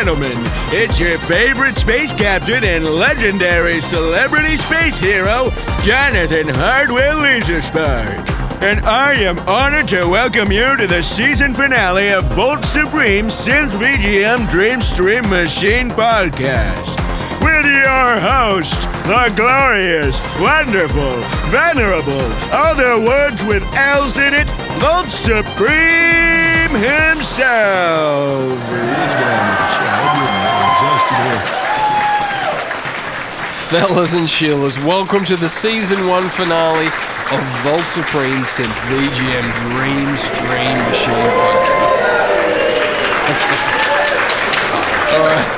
gentlemen, it's your favorite space captain and legendary celebrity space hero, Jonathan Hardwell Laserspark. And I am honored to welcome you to the season finale of Voltz Supreme Synth VGM Dreamstream Machine Podcast. With your host, the glorious, wonderful, venerable, other words with L's in it, Voltz Supreme himself. He's gonna make a show. Fellas and Sheilas, welcome to the Season 1 finale of Voltz Supreme Synth VGM Dreamstream Machine Podcast. Okay. Alright.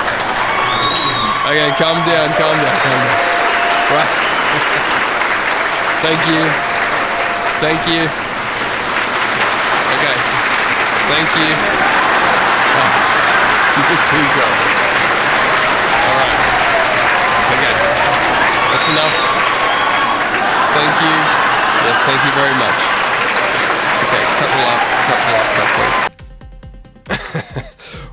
Okay, calm down. Right. Thank you. Okay. Thank you. Oh, keep it too going. Alright. Okay. That's enough. Thank you. Yes, thank you very much. Okay, couple up.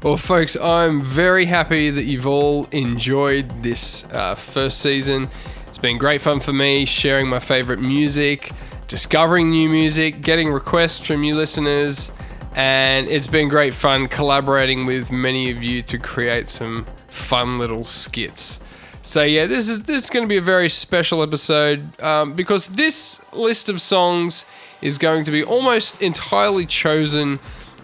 Well, folks, I'm very happy that you've all enjoyed this first season. It's been great fun for me, sharing my favorite music, discovering new music, getting requests from you listeners, and it's been great fun collaborating with many of you to create some fun little skits. So yeah, this is going to be a very special episode because this list of songs is going to be almost entirely chosen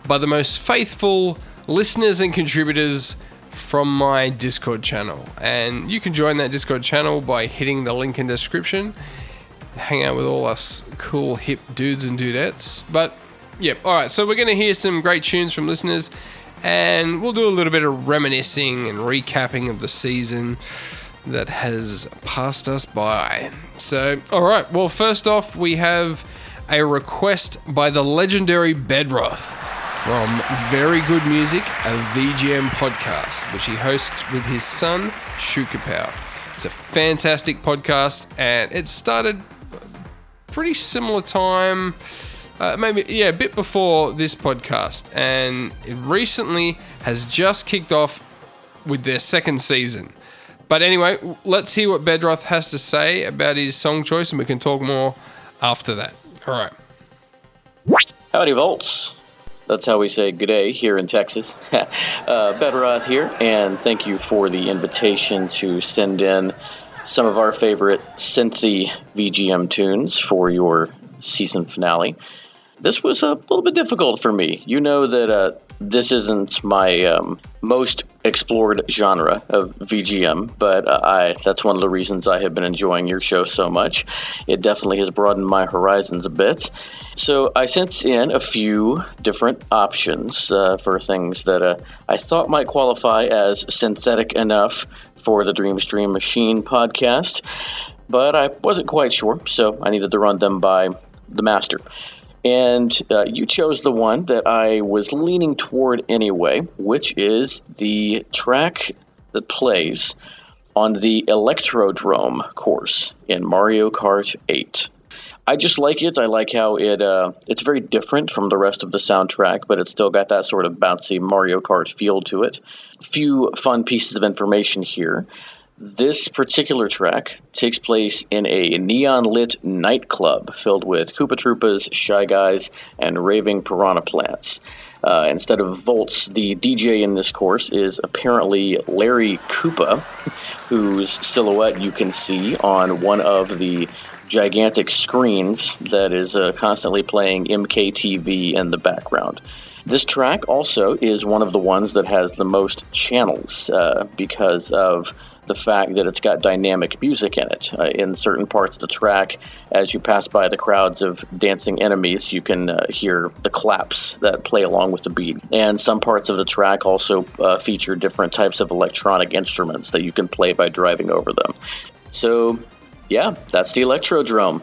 by the most faithful listeners and contributors from my Discord channel. And you can join that Discord channel by hitting the link in the description. Hang out with all us cool hip dudes and dudettes. But yeah, alright, so we're going to hear some great tunes from listeners and we'll do a little bit of reminiscing and recapping of the season that has passed us by. So, alright, well, first off, we have a request by the legendary Bedroth from Very Good Music, a VGM podcast, which he hosts with his son, Shukapow. It's a fantastic podcast, and it started pretty similar time, maybe, a bit before this podcast, and it recently has just kicked off with their second season. But anyway, let's hear what Bedroth has to say about his song choice, and we can talk more after that. All right. Howdy, Voltz. That's how we say good day here in Texas. Bedroth here, and thank you for the invitation to send in some of our favorite synthy VGM tunes for your season finale. This was a little bit difficult for me. You know that this isn't my most explored genre of VGM, but that's one of the reasons I have been enjoying your show so much. It definitely has broadened my horizons a bit. So I sent in a few different options for things that I thought might qualify as synthetic enough for the Dreamstream Machine podcast, but I wasn't quite sure, so I needed to run them by the master. And you chose the one that I was leaning toward anyway, which is the track that plays on the Electrodrome course in Mario Kart 8. I just like it. I like how it's very different from the rest of the soundtrack, but it's still got that sort of bouncy Mario Kart feel to it. A few fun pieces of information here. This particular track takes place in a neon-lit nightclub filled with Koopa Troopas, Shy Guys, and raving piranha plants. Instead of Voltz, the DJ in this course is apparently Larry Koopa, whose silhouette you can see on one of the gigantic screens that is constantly playing MKTV in the background. This track also is one of the ones that has the most channels because of the fact that it's got dynamic music in it. In certain parts of the track, as you pass by the crowds of dancing enemies, you can hear the claps that play along with the beat. And some parts of the track also feature different types of electronic instruments that you can play by driving over them. So, yeah, that's the Electrodrome.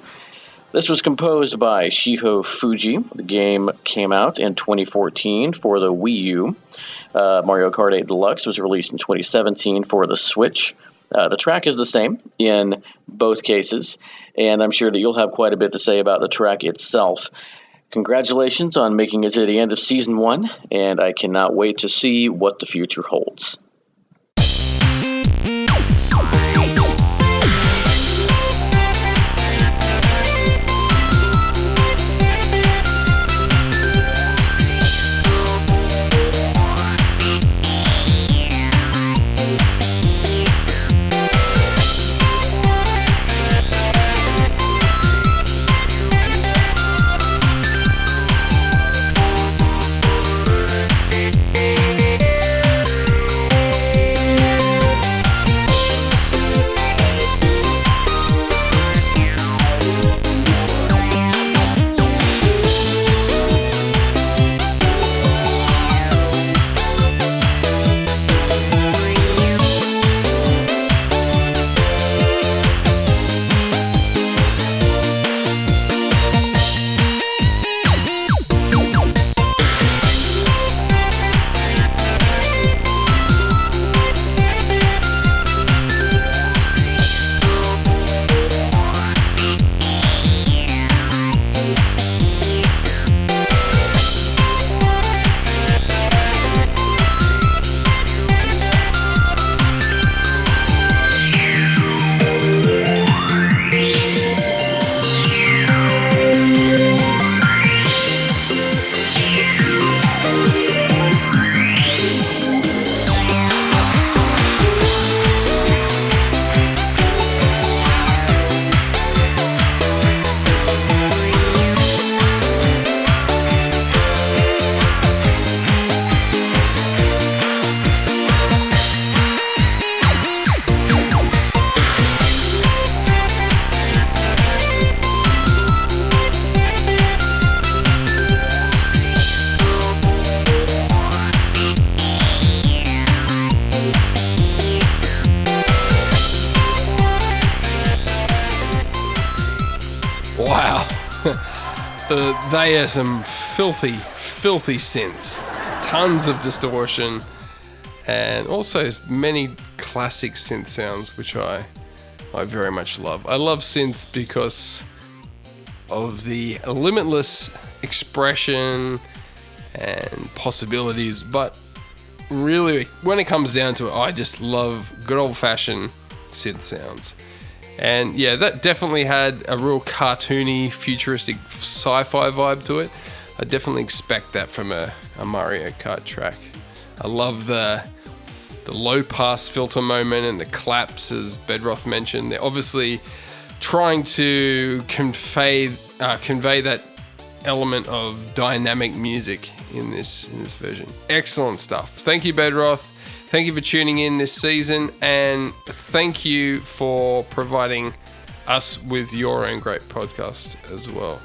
This was composed by Shiho Fuji. The game came out in 2014 for the Wii U. Mario Kart 8 Deluxe was released in 2017 for the Switch. The track is the same in both cases, and I'm sure that you'll have quite a bit to say about the track itself. Congratulations on making it to the end of Season 1, and I cannot wait to see what the future holds. Wow. They are some filthy synths. Tons of distortion. And also many classic synth sounds, which I very much love. I love synth because of the limitless expression and possibilities, but really, when it comes down to it, I just love good old-fashioned synth sounds. And yeah, that definitely had a real cartoony, futuristic sci-fi vibe to it. I definitely expect that from a Mario Kart track. I love the low-pass filter moment and the claps, as Bedroth mentioned. They're obviously trying to convey that element of dynamic music in this version. Excellent stuff. Thank you, Bedroth. Thank you for tuning in this season, and thank you for providing us with your own great podcast as well.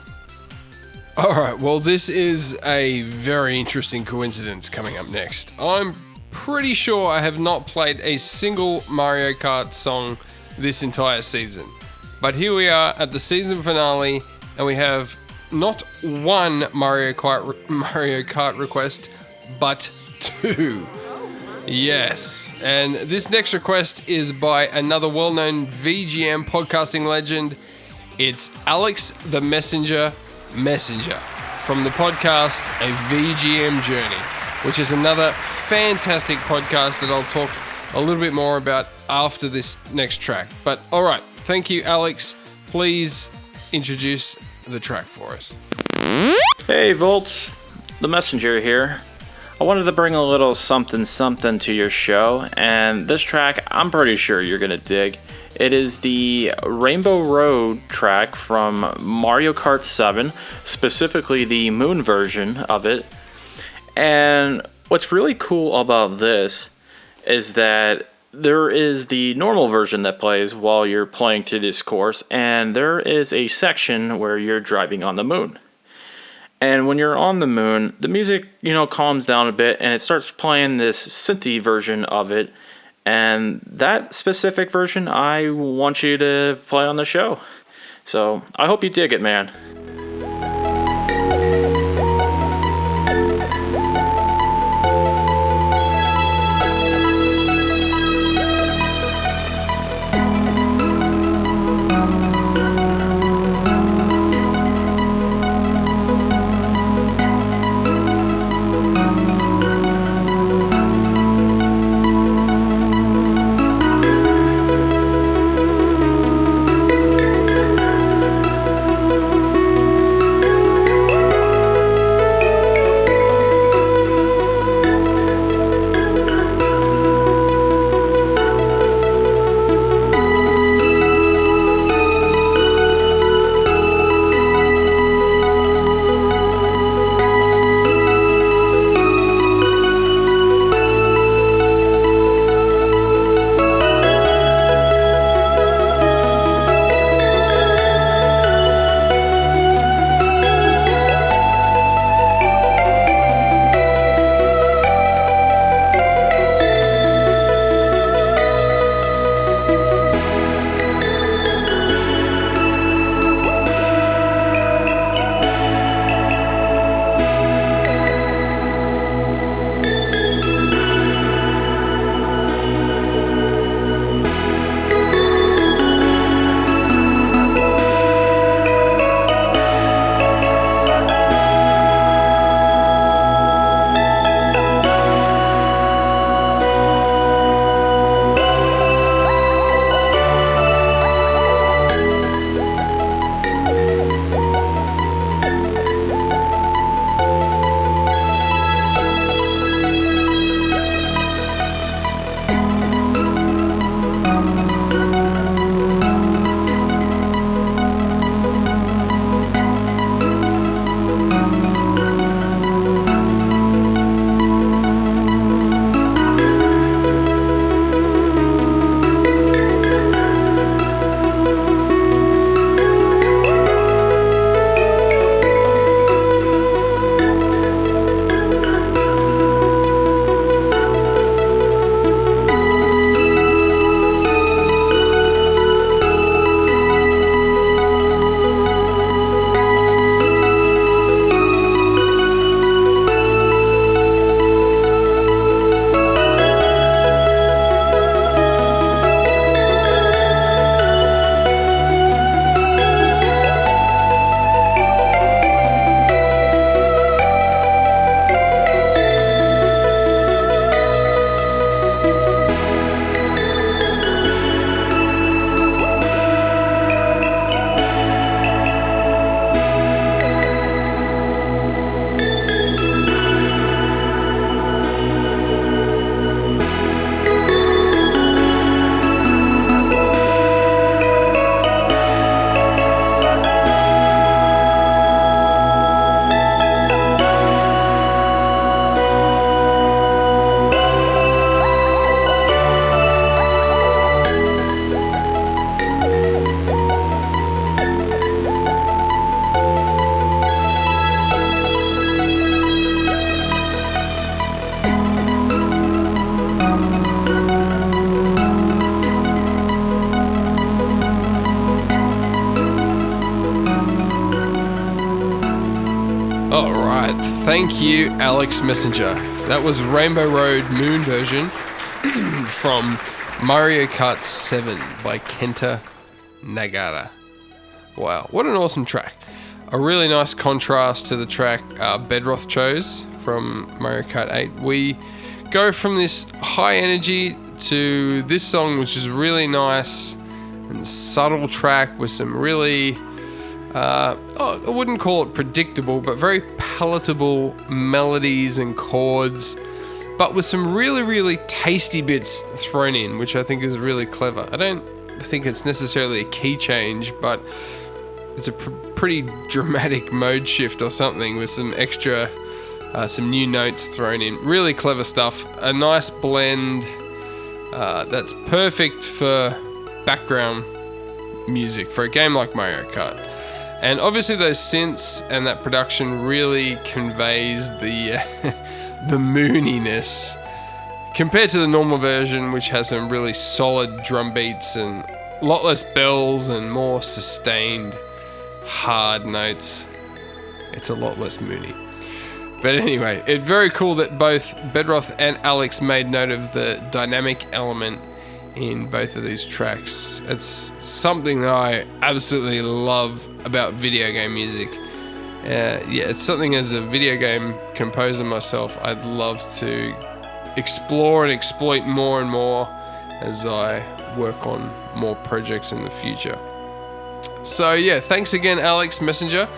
All right, well, this is a very interesting coincidence coming up next. I'm pretty sure I have not played a single Mario Kart song this entire season. But here we are at the season finale, and we have not one Mario Kart request, but two. Yes, and this next request is by another well-known VGM podcasting legend. It's Alex the Messenger from the podcast A VGM Journey, which is another fantastic podcast that I'll talk a little bit more about after this next track. But all right, thank you, Alex. Please introduce the track for us. Hey, Voltz, the Messenger here. I wanted to bring a little something to your show, and this track I'm pretty sure you're gonna dig. It is the Rainbow Road track from Mario Kart 7, specifically the Moon version of it. And what's really cool about this is that there is the normal version that plays while you're playing through this course, and there is a section where you're driving on the moon. And when you're on the moon, the music, calms down a bit, and it starts playing this synthy version of it. And that specific version, I want you to play on the show. So I hope you dig it, man. All right, thank you, Alex Messenger. That was Rainbow Road Moon version from Mario Kart 7 by Kenta Nagata. Wow, what an awesome track. A really nice contrast to the track Bedroth chose from Mario Kart 8. We go from this high energy to this song, which is really nice and subtle track with some really, I wouldn't call it predictable, but very palatable melodies and chords, but with some really, really tasty bits thrown in, which I think is really clever. I don't think it's necessarily a key change, but it's a pretty dramatic mode shift or something with some extra, some new notes thrown in. Really clever stuff. A nice blend that's perfect for background music for a game like Mario Kart. And obviously those synths and that production really conveys the the mooniness compared to the normal version, which has some really solid drum beats and a lot less bells and more sustained hard notes. It's a lot less moody. But anyway, it's very cool that both Bedroth and Alex made note of the dynamic element in both of these tracks. It's something that I absolutely love about video game music. It's something as a video game composer myself, I'd love to explore and exploit more and more as I work on more projects in the future. So yeah, thanks again, Alex Messenger.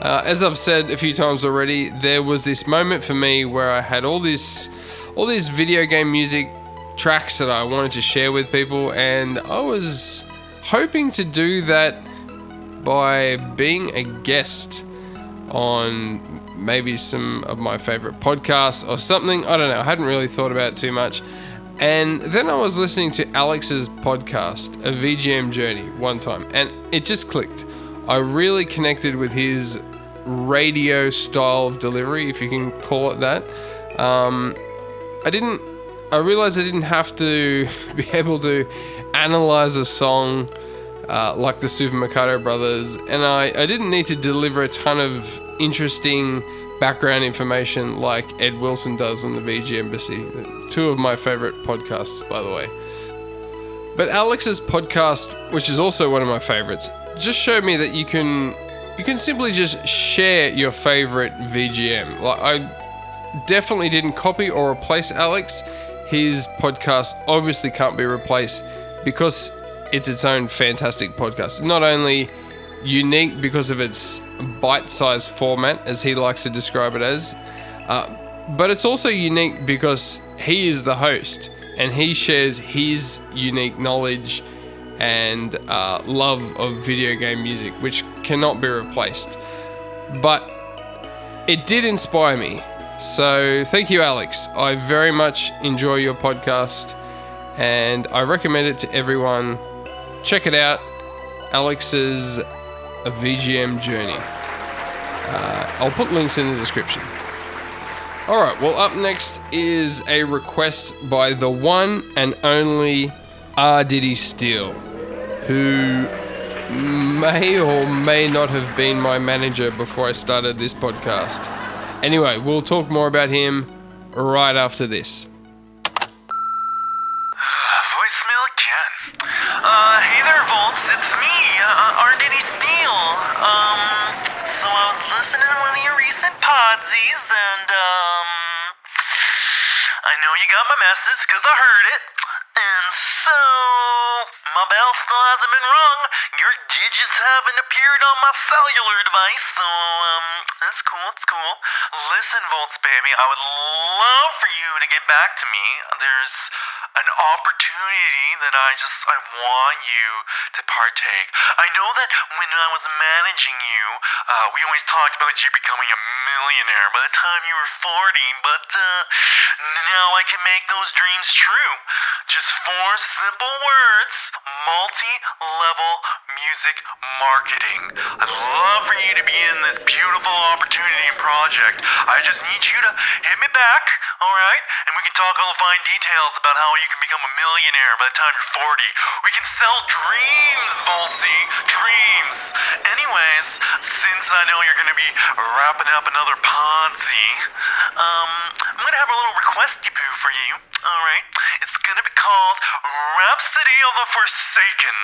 As I've said a few times already, there was this moment for me where I had all these video game music tracks that I wanted to share with people, and I was hoping to do that by being a guest on maybe some of my favorite podcasts or something. I don't know. I hadn't really thought about it too much. And then I was listening to Alex's podcast, A VGM Journey, one time, and it just clicked. I really connected with his radio style of delivery, if you can call it that. I realized I didn't have to be able to analyze a song like the Super Mikado Brothers, and I didn't need to deliver a ton of interesting background information like Ed Wilson does on the VG Embassy. Two of my favorite podcasts, by the way. But Alex's podcast, which is also one of my favorites, just showed me that you can simply just share your favorite VGM. Like, I definitely didn't copy or replace Alex. His podcast obviously can't be replaced because it's its own fantastic podcast. Not only unique because of its bite-sized format, as he likes to describe it as, but it's also unique because he is the host and he shares his unique knowledge and love of video game music, which cannot be replaced. But it did inspire me. So thank you, Alex. I very much enjoy your podcast and I recommend it to everyone. Check it out. Alex's A VGM Journey. I'll put links in the description. Alright, well, up next is a request by the one and only R. Diddy Steele, who may or may not have been my manager before I started this podcast. Anyway, we'll talk more about him right after this. Voicemail again. Hey there, Voltz. It's me, R. Diddy Steele. So I was listening to one of your recent podsies, and, I know you got my message, because I heard it. And so, my bell still hasn't been rung. Your digits haven't appeared on my cellular device, so, that's cool, it's cool. Listen, Voltz, baby, I would love for you to get back to me. There's an opportunity that I want you to partake. I know that when I was managing you, we always talked about you becoming a millionaire by the time you were 40, but now I can make those dreams true. Just 4 simple words: multi-level music marketing. I'd love for you to be in this beautiful opportunity and project. I just need you to hit me back, alright? And we can talk all the fine details about how you can become a millionaire by the time you're 40. We can sell dreams, Voltzy. Dreams. Anyways, since I know you're gonna be wrapping up another Ponzi, I'm gonna have a little requesty-poo for you, alright? It's gonna be called Rhapsody of the Forsaken.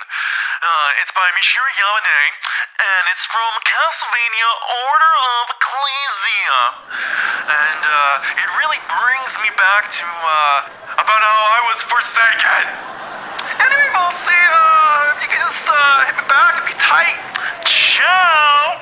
It's by Michiru Yamane, and it's from Castlevania Order of Ecclesia. And it really brings me back to about how I was forsaken. Anyway, Voltzy, if you can just hit me back and be tight. Ciao!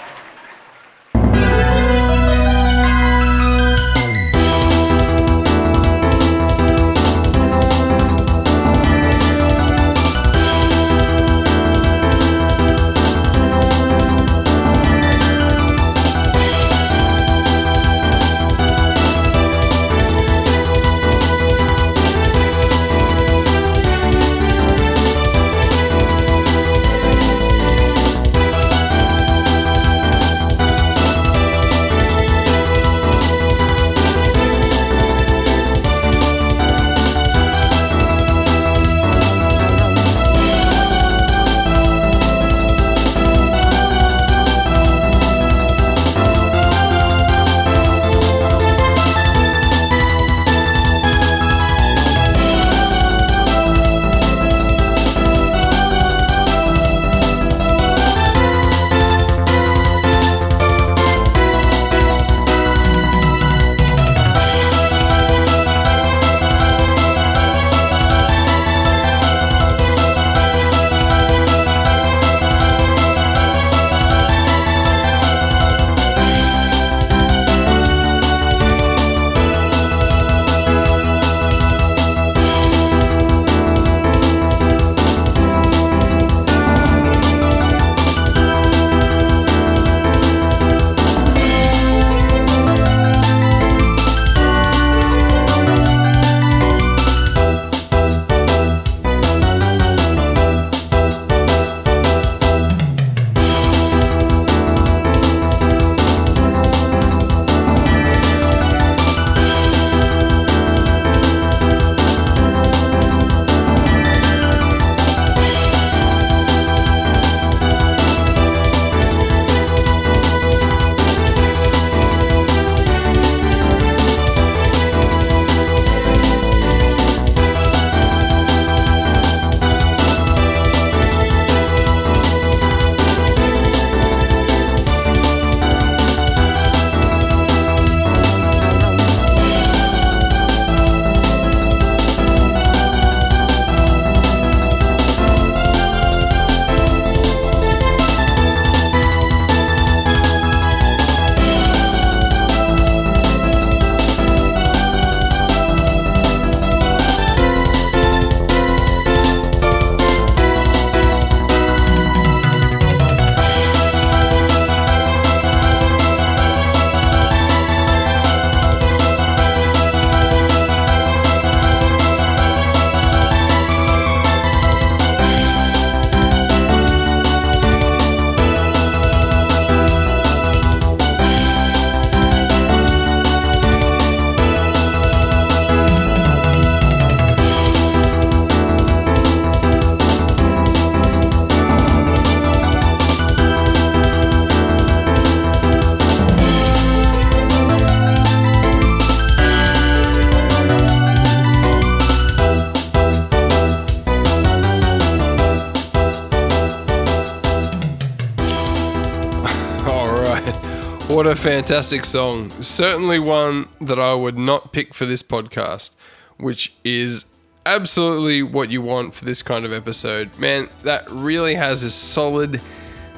What a fantastic song. Certainly one that I would not pick for this podcast, which is absolutely what you want for this kind of episode. Man, that really has a solid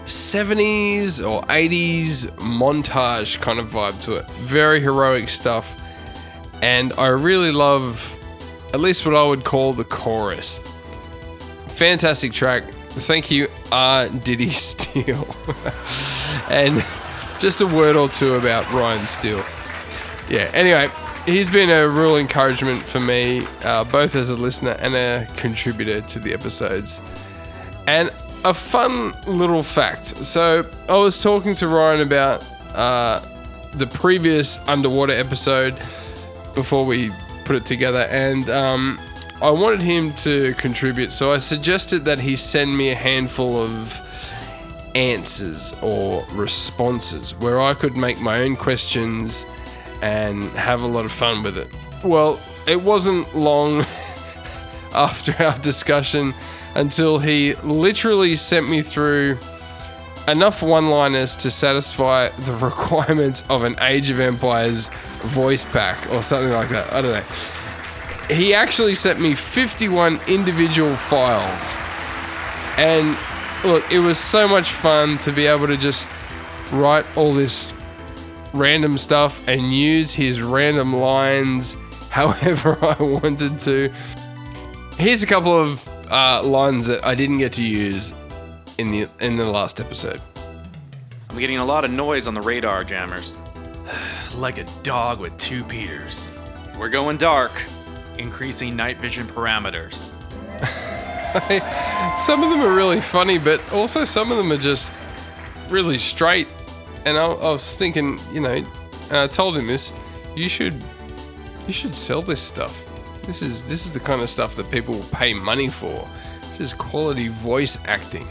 70s or 80s montage kind of vibe to it. Very heroic stuff. And I really love at least what I would call the chorus. Fantastic track. Thank you, Diddy Steele. And just a word or two about Ryan Steele. Yeah, anyway, he's been a real encouragement for me, both as a listener and a contributor to the episodes. And a fun little fact. So I was talking to Ryan about the previous underwater episode before we put it together, and I wanted him to contribute, so I suggested that he send me a handful of answers or responses where I could make my own questions and have a lot of fun with it. Well, it wasn't long after our discussion until he literally sent me through enough one-liners to satisfy the requirements of an Age of Empires voice pack or something like that. I don't know. He actually sent me 51 individual files. And look, it was so much fun to be able to just write all this random stuff and use his random lines however I wanted to. Here's a couple of lines that I didn't get to use in the last episode. I'm getting a lot of noise on the radar jammers. Like a dog with two Peters. We're going dark. Increasing night vision parameters. Some of them are really funny, but also some of them are just really straight. And I was thinking, and I told him this, you should sell this stuff. This is the kind of stuff that people will pay money for. This is quality voice acting.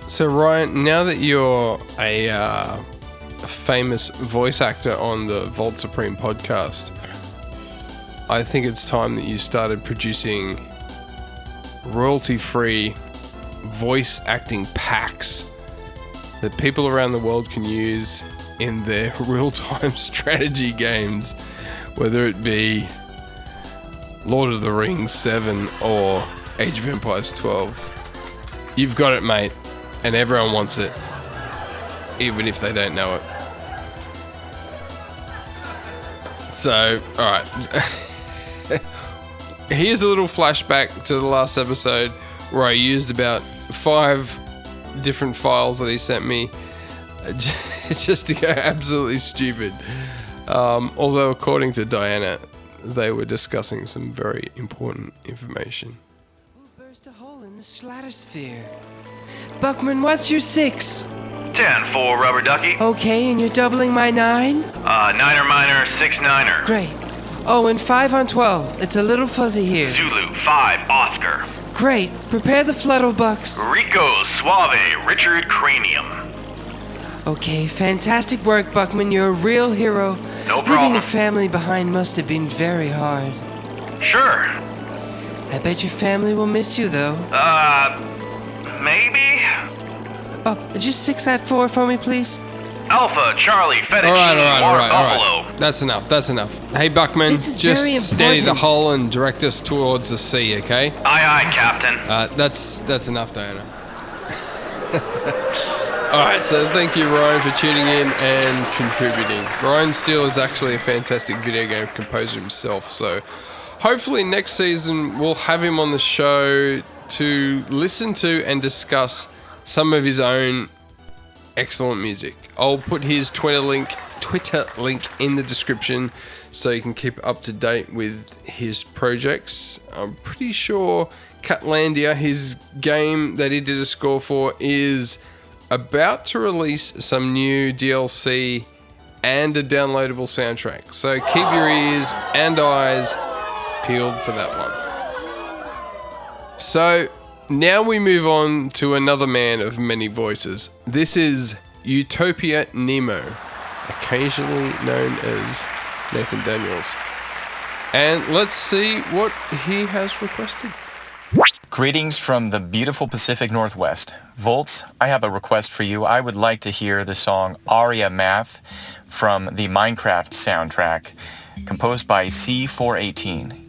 So Ryan, now that you're a famous voice actor on the Voltz Supreme podcast, I think it's time that you started producing royalty-free voice acting packs that people around the world can use in their real-time strategy games, whether it be Lord of the Rings 7 or Age of Empires 12. You've got it, mate, and everyone wants it, even if they don't know it. So, alright. Here's a little flashback to the last episode where I used about 5 different files that he sent me just to go absolutely stupid. Although according to Diana, they were discussing some very important information. We'll burst a hole in the stratosphere. Buckman, what's your 6? 10 for rubber ducky. Okay, and you're doubling my 9? Niner minor, 6-9er. Great. Oh, and 5 on 12. It's a little fuzzy here. Zulu, 5, Oscar. Great. Prepare the Flutterbucks. Rico, Suave, Richard, Cranium. Okay, fantastic work, Buckman. You're a real hero. No Leaving problem. a family behind must have been very hard. Sure. I bet your family will miss you, though. Maybe? Oh, just 6 that 4 for me, please. Alpha, Charlie, Fettuccine, All right. Buffalo. That's enough. Hey, Buckman, This is just very steady the important. hull and direct us towards the sea, okay? Aye, Captain. That's enough, Diana. Alright, so thank you, Ryan, for tuning in and contributing. Ryan Steele is actually a fantastic video game composer himself, so hopefully next season we'll have him on the show to listen to and discuss some of his own excellent music. I'll put his Twitter link in the description so you can keep up to date with his projects. I'm pretty sure Catlandia, his game that he did a score for, is about to release some new DLC and a downloadable soundtrack. So keep your ears and eyes peeled for that one. So now we move on to another man of many voices. This is Utopia Nemo, occasionally known as Nathan Daniels. And let's see what he has requested. Greetings from the beautiful Pacific Northwest. Voltz, I have a request for you. I would like to hear the song Aria Math from the Minecraft soundtrack, composed by C418.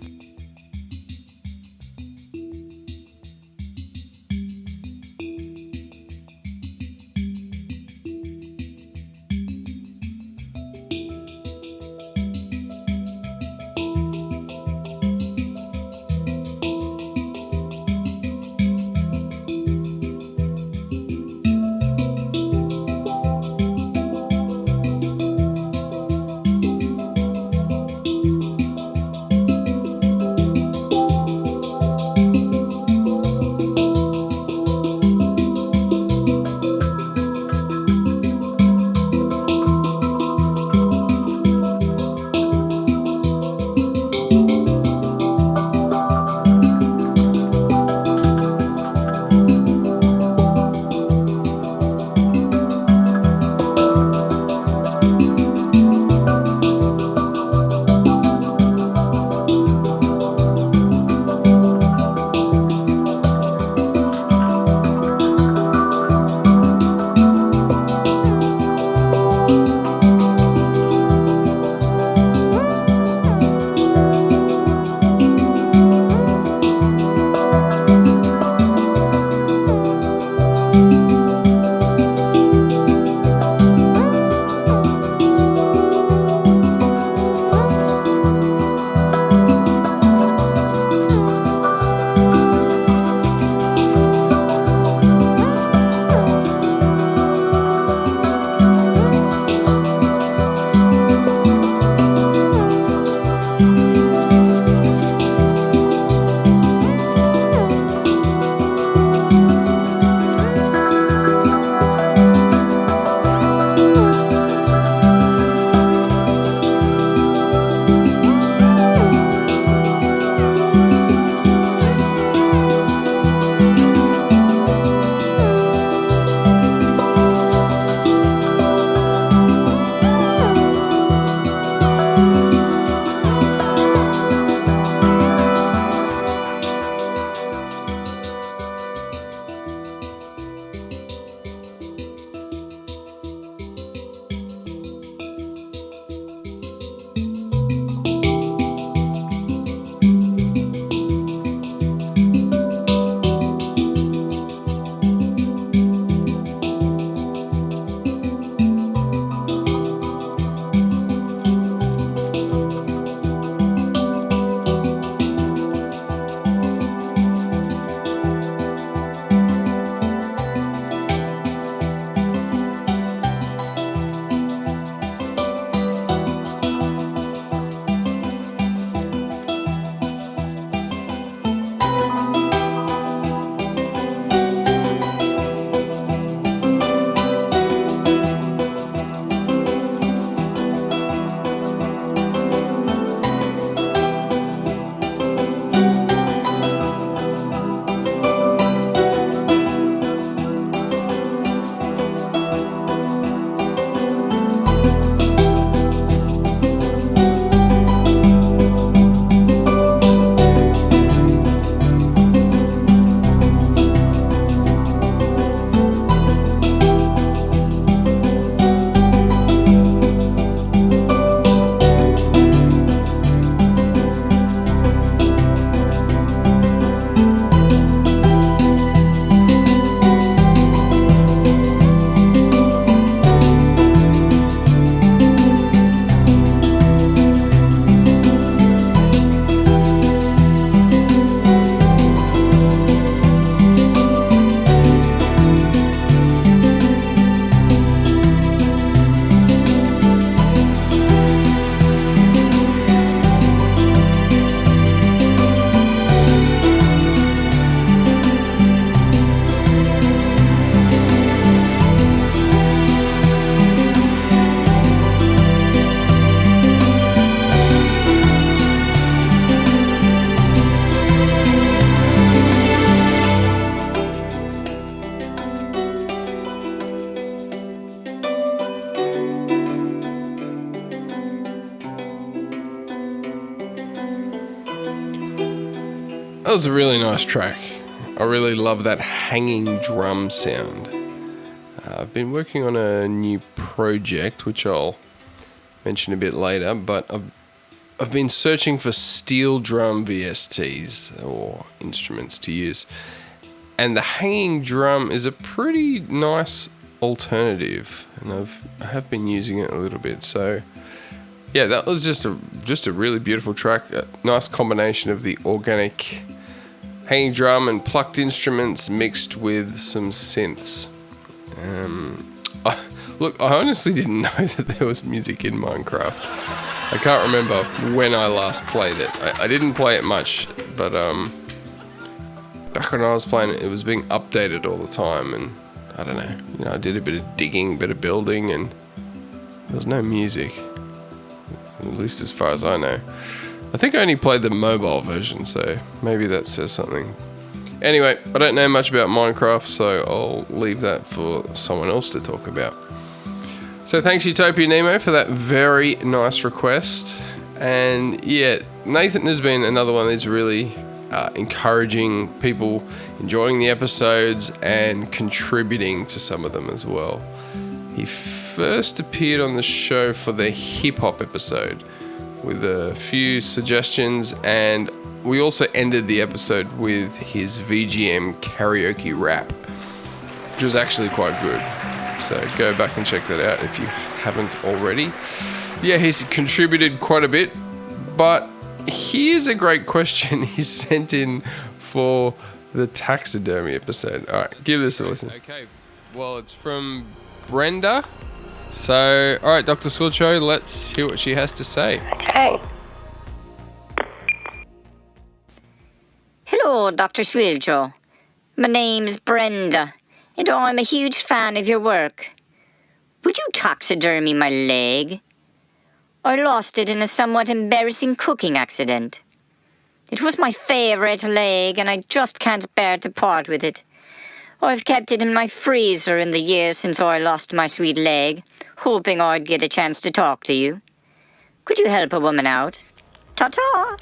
That was a really nice track. I really love that hanging drum sound. I've been working on a new project, which I'll mention a bit later, but I've been searching for steel drum VSTs or instruments to use. And the hanging drum is a pretty nice alternative, and I have been using it a little bit. So yeah, that was just a really beautiful track. A nice combination of the organic hanging drum and plucked instruments mixed with some synths. Look, I honestly didn't know that there was music in Minecraft. I can't remember when I last played it. I didn't play it much, but back when I was playing it, it was being updated all the time, and I don't know, I did a bit of digging, a bit of building, and there was no music, at least as far as I know. I think I only played the mobile version, so maybe that says something. Anyway, I don't know much about Minecraft, so I'll leave that for someone else to talk about. So thanks Utopia Nemo for that very nice request. And yeah, Nathan has been another one that's really encouraging people, enjoying the episodes and contributing to some of them as well. He first appeared on the show for the hip hop episode with a few suggestions, and we also ended the episode with his VGM karaoke rap, which was actually quite good. So go back and check that out if you haven't already. Yeah, he's contributed quite a bit, but here's a great question he sent in for the taxidermy episode. All right, give this a listen. Okay, well, it's from Brenda. So, all right, Dr. Swilcho, let's hear what she has to say. Okay. Hello, Dr. Swilcho. My name's Brenda, and I'm a huge fan of your work. Would you taxidermy my leg? I lost it in a somewhat embarrassing cooking accident. It was my favourite leg, and I just can't bear to part with it. I've kept it in my freezer in the years since I lost my sweet leg, hoping I'd get a chance to talk to you. Could you help a woman out? Ta-ta!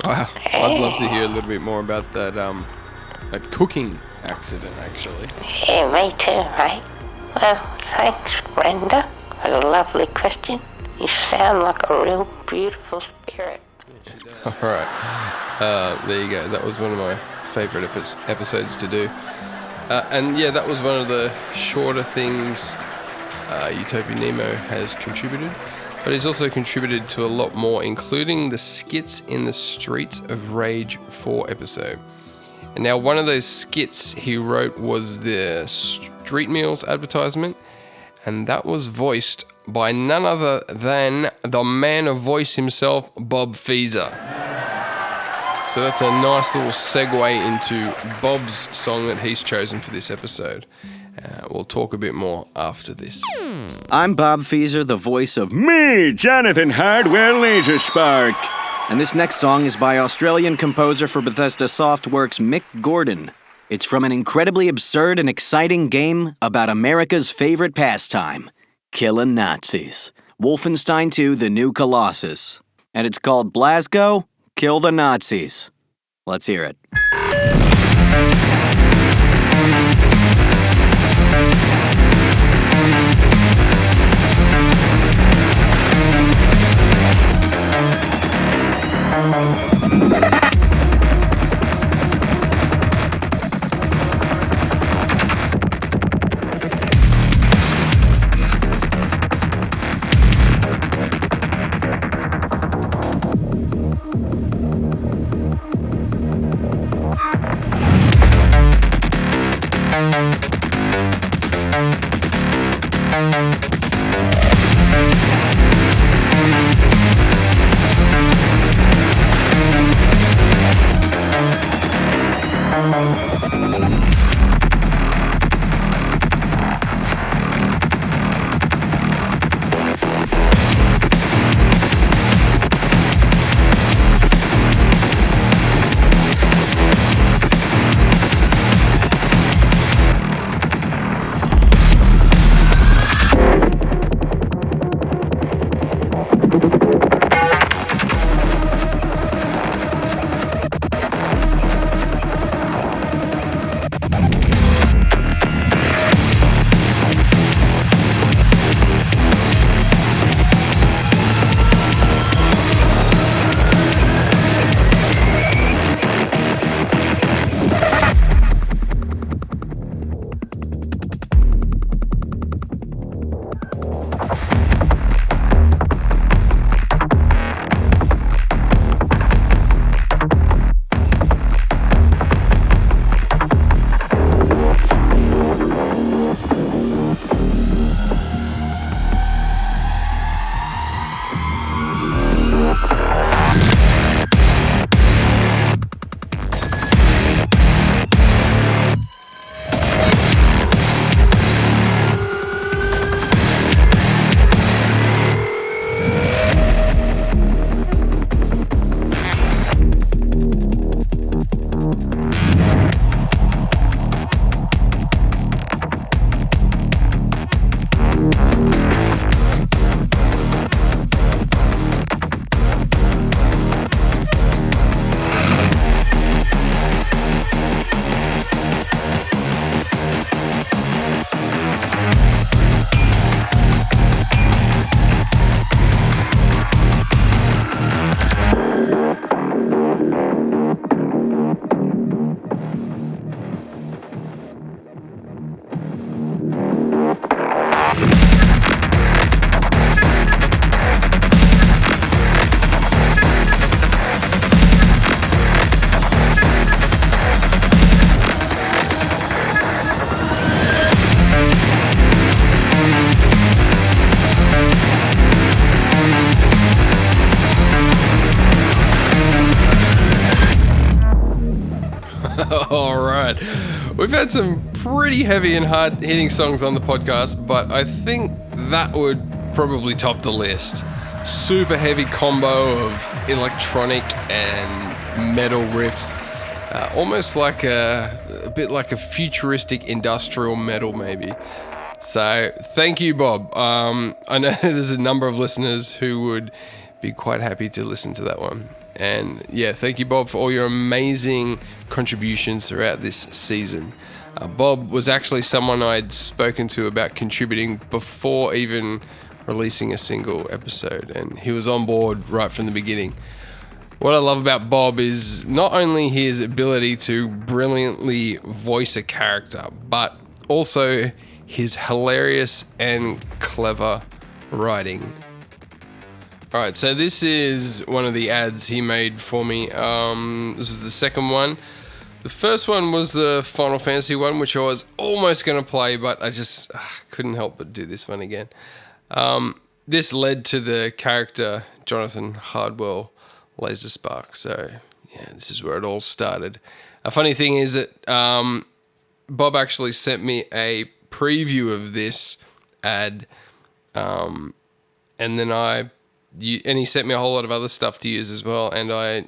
Wow, I'd love to hear a little bit more about that cooking accident, actually. Yeah, me too, mate. Well, thanks, Brenda, for the lovely question. You sound like a real beautiful spirit. Yeah, she does. All right, there you go. That was one of my favourite episodes to do. And yeah, that was one of the shorter things Utopia Nemo has contributed. But he's also contributed to a lot more, including the skits in the Streets of Rage 4 episode. And now one of those skits he wrote was the Street Meals advertisement, and that was voiced by none other than the man of voice himself, Bob Feezer. So that's a nice little segue into Bob's song that he's chosen for this episode. We'll talk a bit more after this. I'm Bob Feezer, the voice of Me, Jonathan Hardware Laserspark. And this next song is by Australian composer for Bethesda Softworks, Mick Gordon. It's from an incredibly absurd and exciting game about America's favorite pastime, killing Nazis. Wolfenstein 2, The New Colossus. And it's called Blazko, Kill the Nazis. Let's hear it. We've had some pretty heavy and hard-hitting songs on the podcast, but I think that would probably top the list. Super heavy combo of electronic and metal riffs, almost like a bit like a futuristic industrial metal maybe. So thank you, Bob. I know there's a number of listeners who would be quite happy to listen to that one. And yeah, thank you, Bob, for all your amazing contributions throughout this season. Bob was actually someone I'd spoken to about contributing before even releasing a single episode, and he was on board right from the beginning. What I love about Bob is not only his ability to brilliantly voice a character, but also his hilarious and clever writing. Alright, so this is one of the ads he made for me. This is the second one. The first one was the Final Fantasy one, which I was almost going to play, but I just couldn't help but do this one again. This led to the character Jonathan Hardwell Laser Spark, so yeah, this is where it all started. A funny thing is that Bob actually sent me a preview of this ad, and then and he sent me a whole lot of other stuff to use as well, and I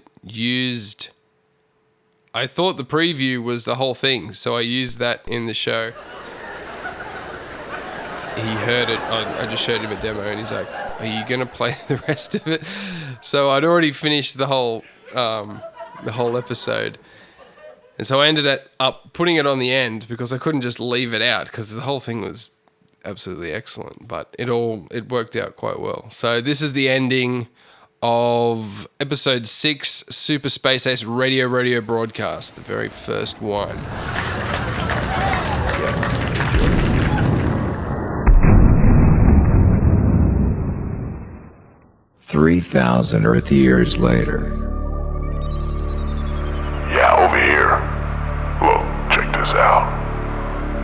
thought the preview was the whole thing, so I used that in the show. He heard it, I just showed him a demo, and he's like, are you going to play the rest of it? So I'd already finished the whole episode, and so I ended up putting it on the end because I couldn't just leave it out because the whole thing was absolutely excellent, but it worked out quite well. So this is the ending of episode 6, Super Space Ace Radio broadcast, the very first one. Yep. 3,000 Earth years later. Yeah, over here. Look, check this out.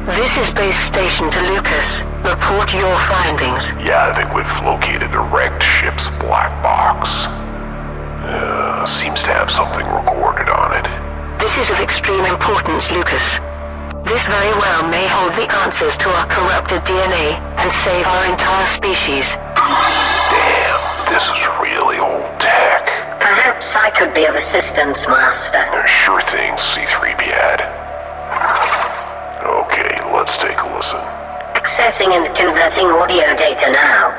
This is base station to Lucas. Report your findings. Yeah, I think we've located the wrecked ship's black box. Seems to have something recorded on it. This is of extreme importance, Lucas. This very well may hold the answers to our corrupted DNA and save our entire species. Damn, this is really old tech. Perhaps I could be of assistance, Master. Sure thing, C3PAD. Okay, let's take a listen. Accessing and converting audio data now.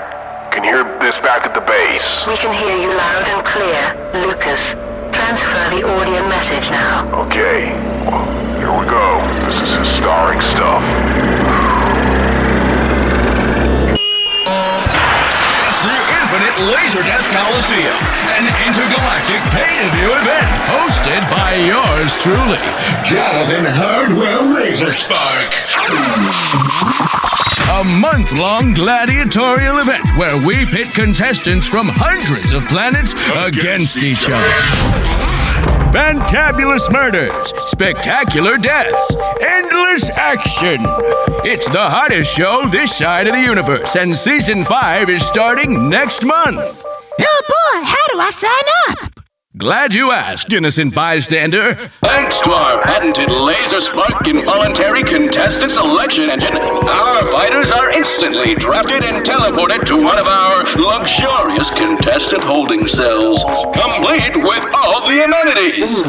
Can you hear this back at the base? We can hear you loud and clear. Lucas, transfer the audio message now. Okay, well, here we go. This is historic stuff. The Infinite Laser Death Coliseum, an intergalactic pay-to-view event hosted by yours truly, Jonathan Hardwell Laser Spark. A month-long gladiatorial event where we pit contestants from hundreds of planets against each other. Fantabulous murders, spectacular deaths, endless action. It's the hottest show this side of the universe, and Season 5 is starting next month. Oh boy, how do I sign up? Glad you asked, innocent bystander. Thanks to our patented Laser Spark Involuntary Contestant Selection Engine, our fighters are instantly drafted and teleported to one of our luxurious contestant holding cells, complete with all the amenities.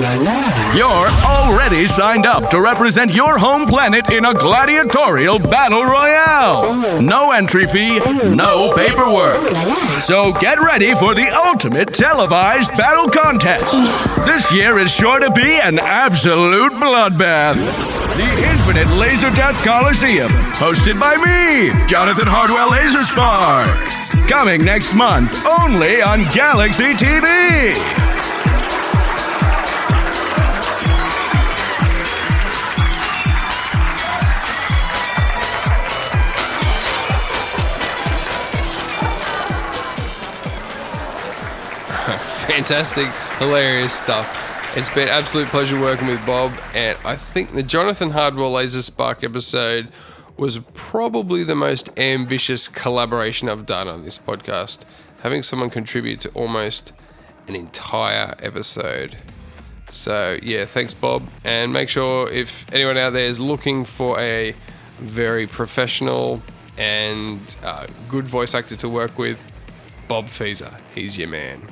You're already signed up to represent your home planet in a gladiatorial battle royale. No entry fee, no paperwork. So get ready for the ultimate televised battle contest. This year is sure to be an absolute bloodbath. The Infinite Laser Death Coliseum, hosted by me, Jonathan Hardwell Laser Spark. Coming next month, only on Galaxy TV. Fantastic, hilarious stuff. It's been an absolute pleasure working with Bob, and I think the Jonathan Hardwell Laser Spark episode was probably the most ambitious collaboration I've done on this podcast. Having someone contribute to almost an entire episode So yeah, thanks Bob. And make sure if anyone out there is looking for a very professional and good voice actor to work with, Bob Fieser, he's your man.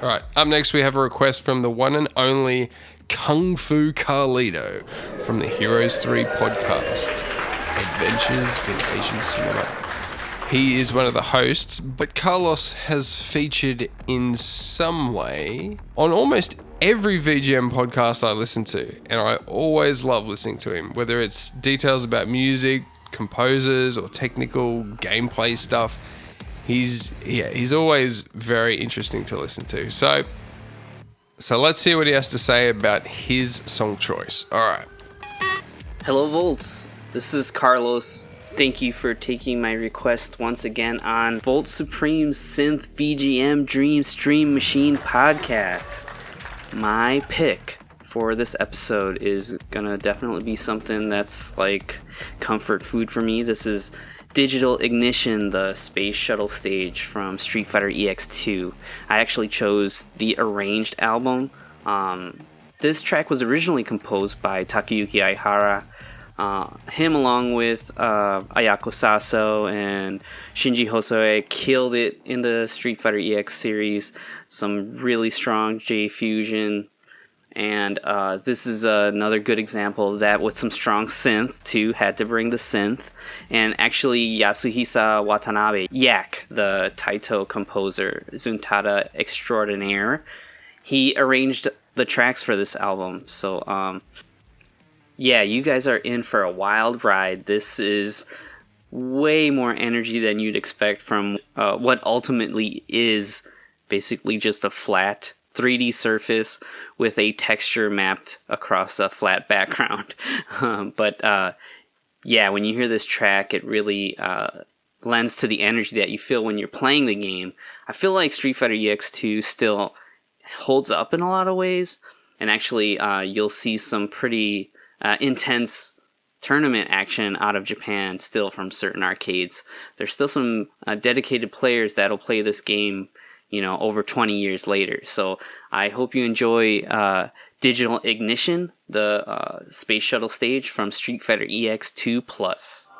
All right, up next we have a request from the one and only Kung Fu Carlito from the Heroes 3 podcast, Adventures in Asian Cinema. He is one of the hosts, but Carlos has featured in some way on almost every VGM podcast I listen to, and I always love listening to him, whether it's details about music, composers, or technical gameplay stuff. He's always very interesting to listen to. So let's hear what he has to say about his song choice. All right. Hello, Voltz. This is Carlos. Thank you for taking my request once again on Voltz Supreme's Synth VGM Dream Stream Machine podcast. My pick for this episode is gonna definitely be something that's like comfort food for me. This is Digital Ignition, the space shuttle stage from Street Fighter EX2. I actually chose the arranged album. This track was originally composed by Takayuki Aihara. Him along with Ayako Saso and Shinji Hosoe killed it in the Street Fighter EX series. Some really strong J fusion, and this is another good example of that with some strong synth too. Had to bring the synth, and actually Yasuhisa Watanabe, Yak, the Taito composer, Zuntata extraordinaire, he arranged the tracks for this album. So yeah, you guys are in for a wild ride. This is way more energy than you'd expect from what ultimately is basically just a flat 3D surface with a texture mapped across a flat background. But yeah, when you hear this track, it really lends to the energy that you feel when you're playing the game. I feel like Street Fighter EX2 still holds up in a lot of ways, and actually you'll see some pretty intense tournament action out of Japan still from certain arcades. There's still some dedicated players that'll play this game, you know, over 20 years later. So I hope you enjoy Digital Ignition, the space shuttle stage from Street Fighter EX2 Plus.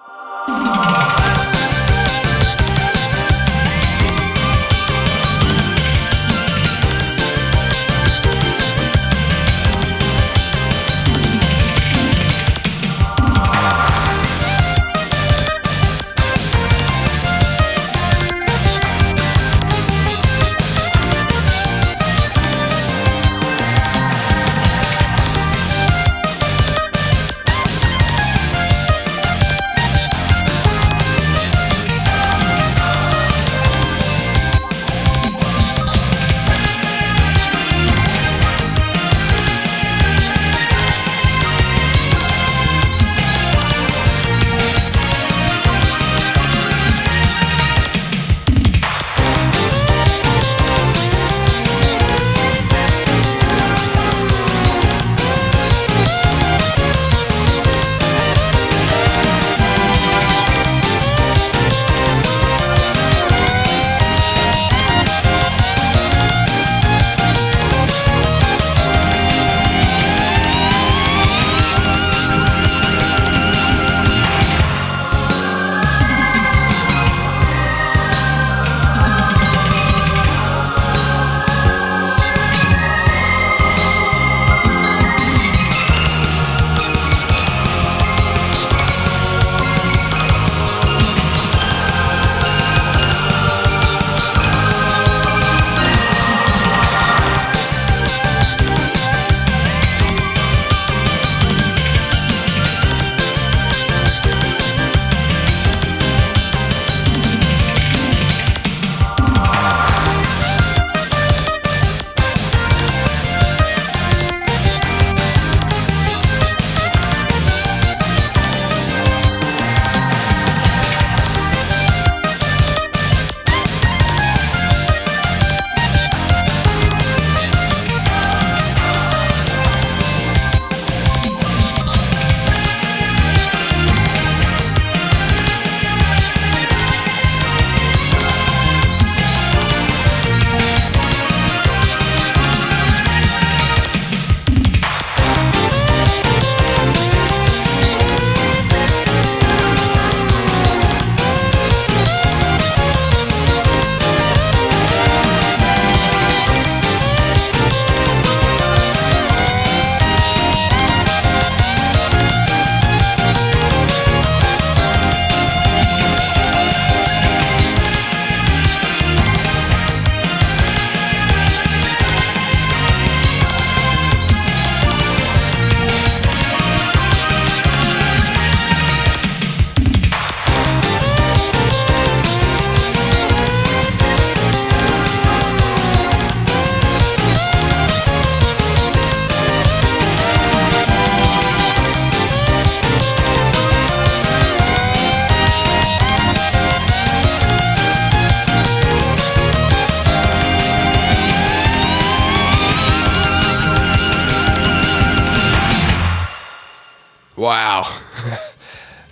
Wow.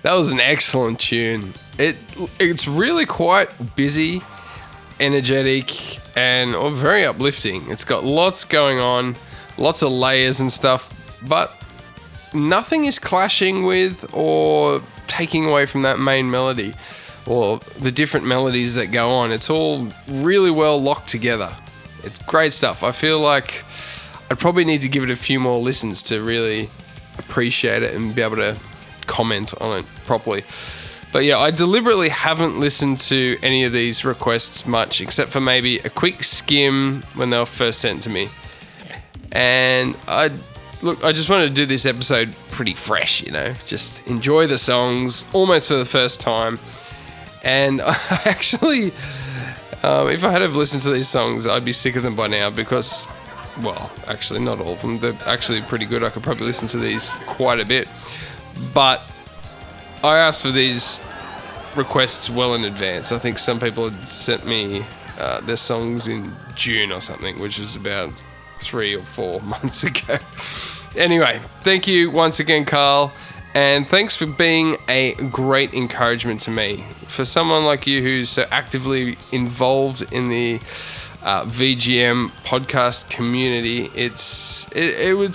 That was an excellent tune. It's really quite busy, energetic, and very uplifting. It's got lots going on, lots of layers and stuff, but nothing is clashing with or taking away from that main melody or the different melodies that go on. It's all really well locked together. It's great stuff. I feel like I'd probably need to give it a few more listens to really appreciate it and be able to comment on it properly. But yeah, I deliberately haven't listened to any of these requests much, except for maybe a quick skim when they were first sent to me. And I just wanted to do this episode pretty fresh, just enjoy the songs almost for the first time. And I actually, if I had have listened to these songs, I'd be sick of them by now because, well, actually not all of them. They're actually pretty good. I could probably listen to these quite a bit. But I asked for these requests well in advance. I think some people had sent me their songs in June or something, which was about 3 or 4 months ago. Anyway, thank you once again, Carl, and thanks for being a great encouragement to me. For someone like you who's so actively involved in the VGM podcast community, it's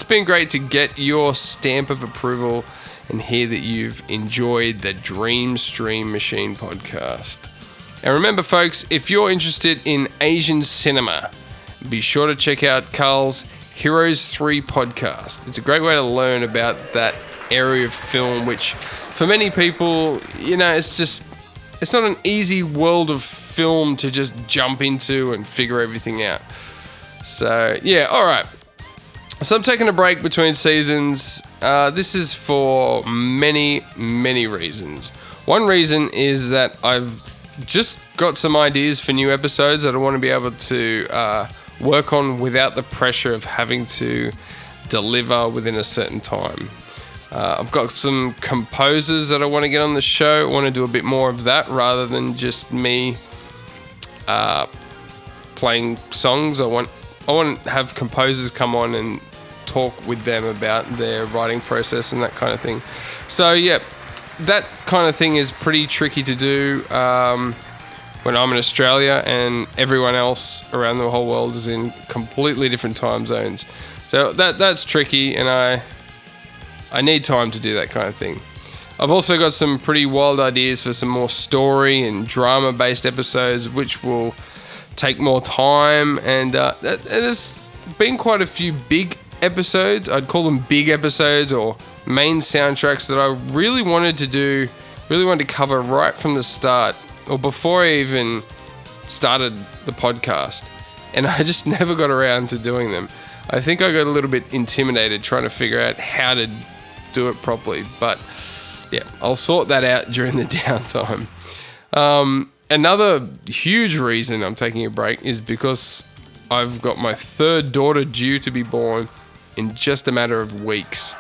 been great to get your stamp of approval and hear that you've enjoyed the Dream Stream Machine podcast. And remember, folks, if you're interested in Asian cinema, be sure to check out Carl's Heroes 3 podcast. It's a great way to learn about that area of film, which for many people, it's not an easy world of film to just jump into and figure everything out. So, yeah, all right. So I'm taking a break between seasons. This is for many, many reasons. One reason is that I've just got some ideas for new episodes that I want to be able to work on without the pressure of having to deliver within a certain time. I've got some composers that I want to get on the show. I want to do a bit more of that rather than just me playing songs. I want to have composers come on and talk with them about their writing process and that kind of thing. So yeah, that kind of thing is pretty tricky to do when I'm in Australia and everyone else around the whole world is in completely different time zones. So that's tricky, and I need time to do that kind of thing. I've also got some pretty wild ideas for some more story and drama-based episodes, which will take more time, and there's been quite a few big episodes. I'd call them big episodes or main soundtracks that I really wanted to cover right from the start or before I even started the podcast, and I just never got around to doing them. I think I got a little bit intimidated trying to figure out how to do it properly, but yeah, I'll sort that out during the downtime. Another huge reason I'm taking a break is because I've got my third daughter due to be born in just a matter of weeks.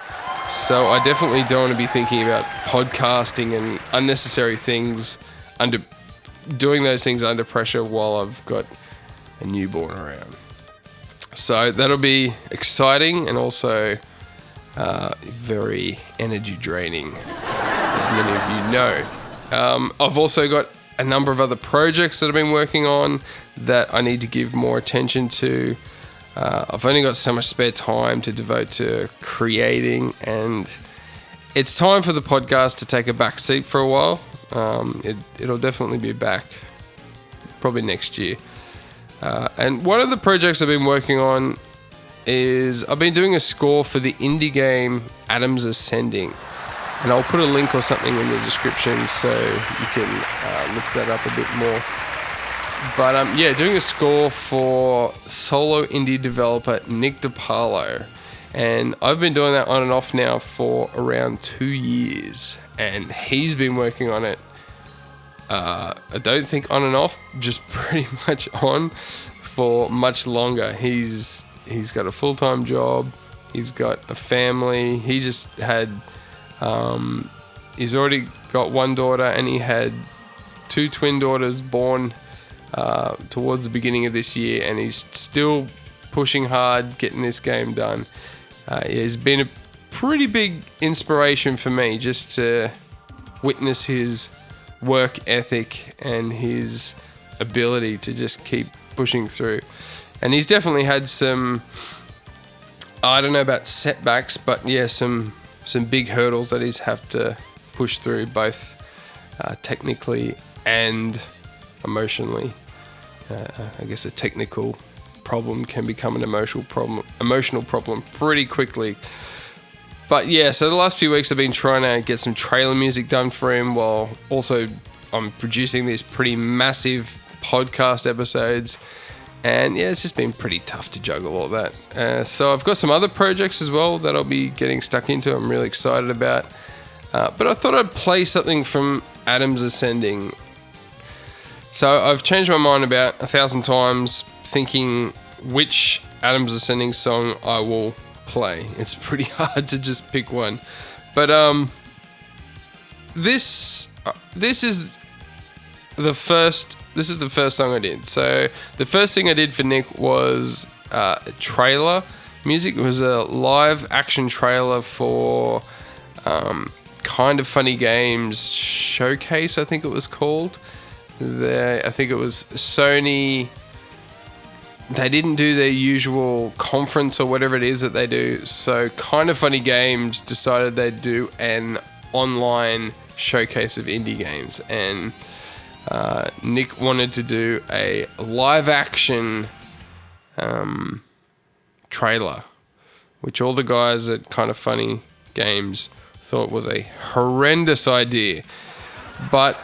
So I definitely don't want to be thinking about podcasting and unnecessary things, doing those things under pressure while I've got a newborn around. So that'll be exciting and also very energy draining, as many of you know. I've also got a number of other projects that I've been working on that I need to give more attention to. I've only got so much spare time to devote to creating, and it's time for the podcast to take a back seat for a while. It'll definitely be back probably next year. And one of the projects I've been working on is I've been doing a score for the indie game Atoms Ascending, and I'll put a link or something in the description so you can look that up a bit more. But yeah, doing a score for solo indie developer Nick DiPaolo, and I've been doing that on and off now for around 2 years, and he's been working on it. I don't think on and off, just pretty much on for much longer. He's got a full-time job. He's got a family. He just had, he's already got one daughter, and he had 2 twin daughters born towards the beginning of this year, and he's still pushing hard, getting this game done. He's been pretty big inspiration for me just to witness his work ethic and his ability to just keep pushing through. And he's definitely had some, I don't know about setbacks, but yeah, some big hurdles that he's have to push through, both technically and emotionally. I guess a technical problem can become an emotional problem pretty quickly. But yeah, so the last few weeks I've been trying to get some trailer music done for him, while also I'm producing these pretty massive podcast episodes. And yeah, it's just been pretty tough to juggle all that. So I've got some other projects as well that I'll be getting stuck into. I'm really excited about. But I thought I'd play something from Atoms Ascending. So I've changed my mind about 1,000 times thinking which Atoms Ascending song I will play. It's pretty hard to just pick one. But this is the first song I did. So the first thing I did for Nick was trailer music. It was a live action trailer for Kind of Funny Games Showcase, I think it was called. I think it was Sony. They didn't do their usual conference or whatever it is that they do. So Kind of Funny Games decided they'd do an online showcase of indie games. And Nick wanted to do a live action trailer, which all the guys at Kind of Funny Games thought was a horrendous idea. But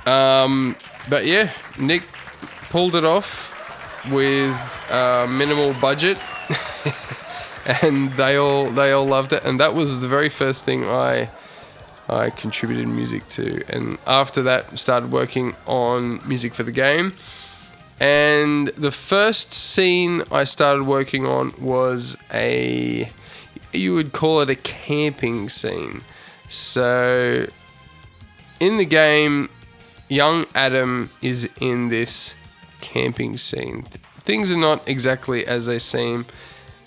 yeah, Nick pulled it off with minimal budget, and they all loved it. And that was the very first thing I contributed music to. And after that, started working on music for the game. And the first scene I started working on was you would call it a camping scene. So in the game, young Adam is in this camping scene. Things are not exactly as they seem.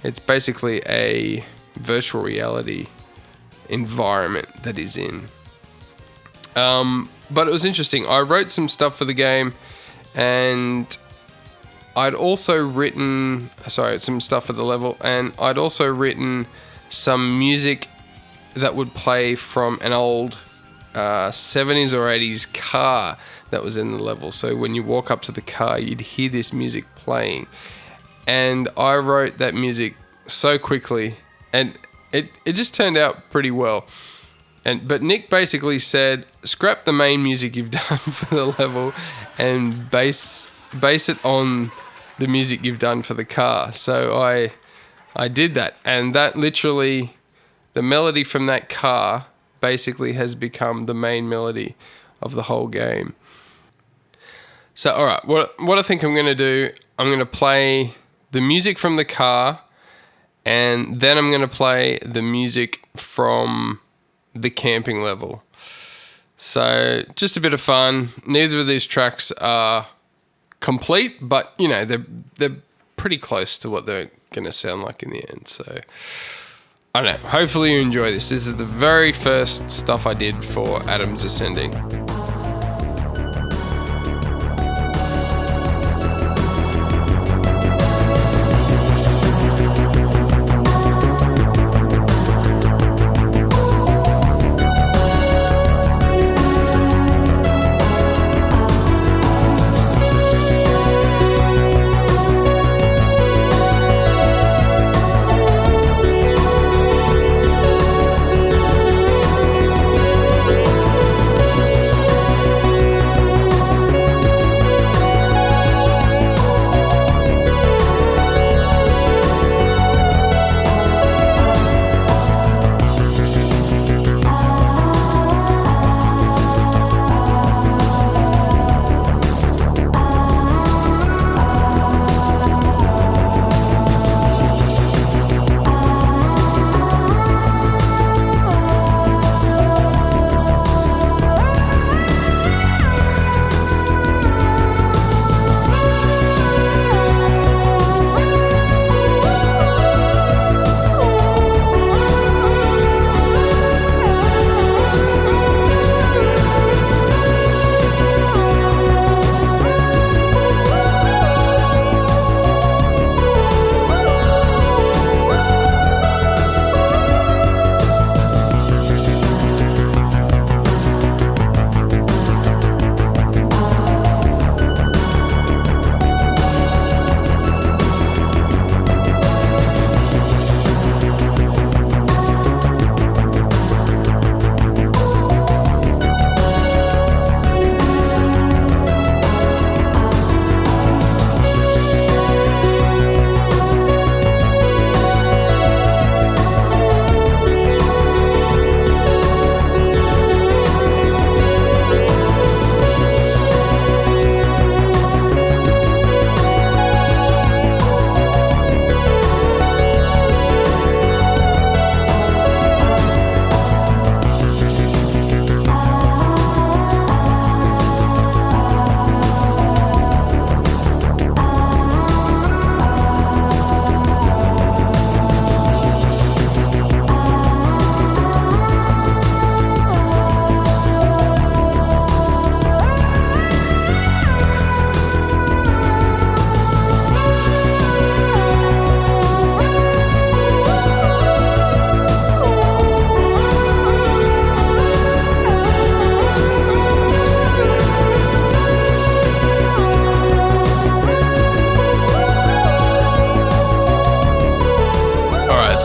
It's basically a virtual reality environment that he's in. But it was interesting. I wrote some stuff for the game, and I'd also written some stuff for the level, and I'd also written some music that would play from an old 70s or 80s car that was in the level. So when you walk up to the car, you'd hear this music playing. And I wrote that music so quickly, and it just turned out pretty well. But Nick basically said, scrap the main music you've done for the level and base it on the music you've done for the car. So I did that, and that literally, the melody from that car basically has become the main melody of the whole game. So, all right, what I think I'm going to do, I'm going to play the music from the car, and then I'm going to play the music from the camping level. So, just a bit of fun. Neither of these tracks are complete, but, you know, they're pretty close to what they're going to sound like in the end. So, I don't know. Hopefully you enjoy this. This is the very first stuff I did for Atoms Ascending.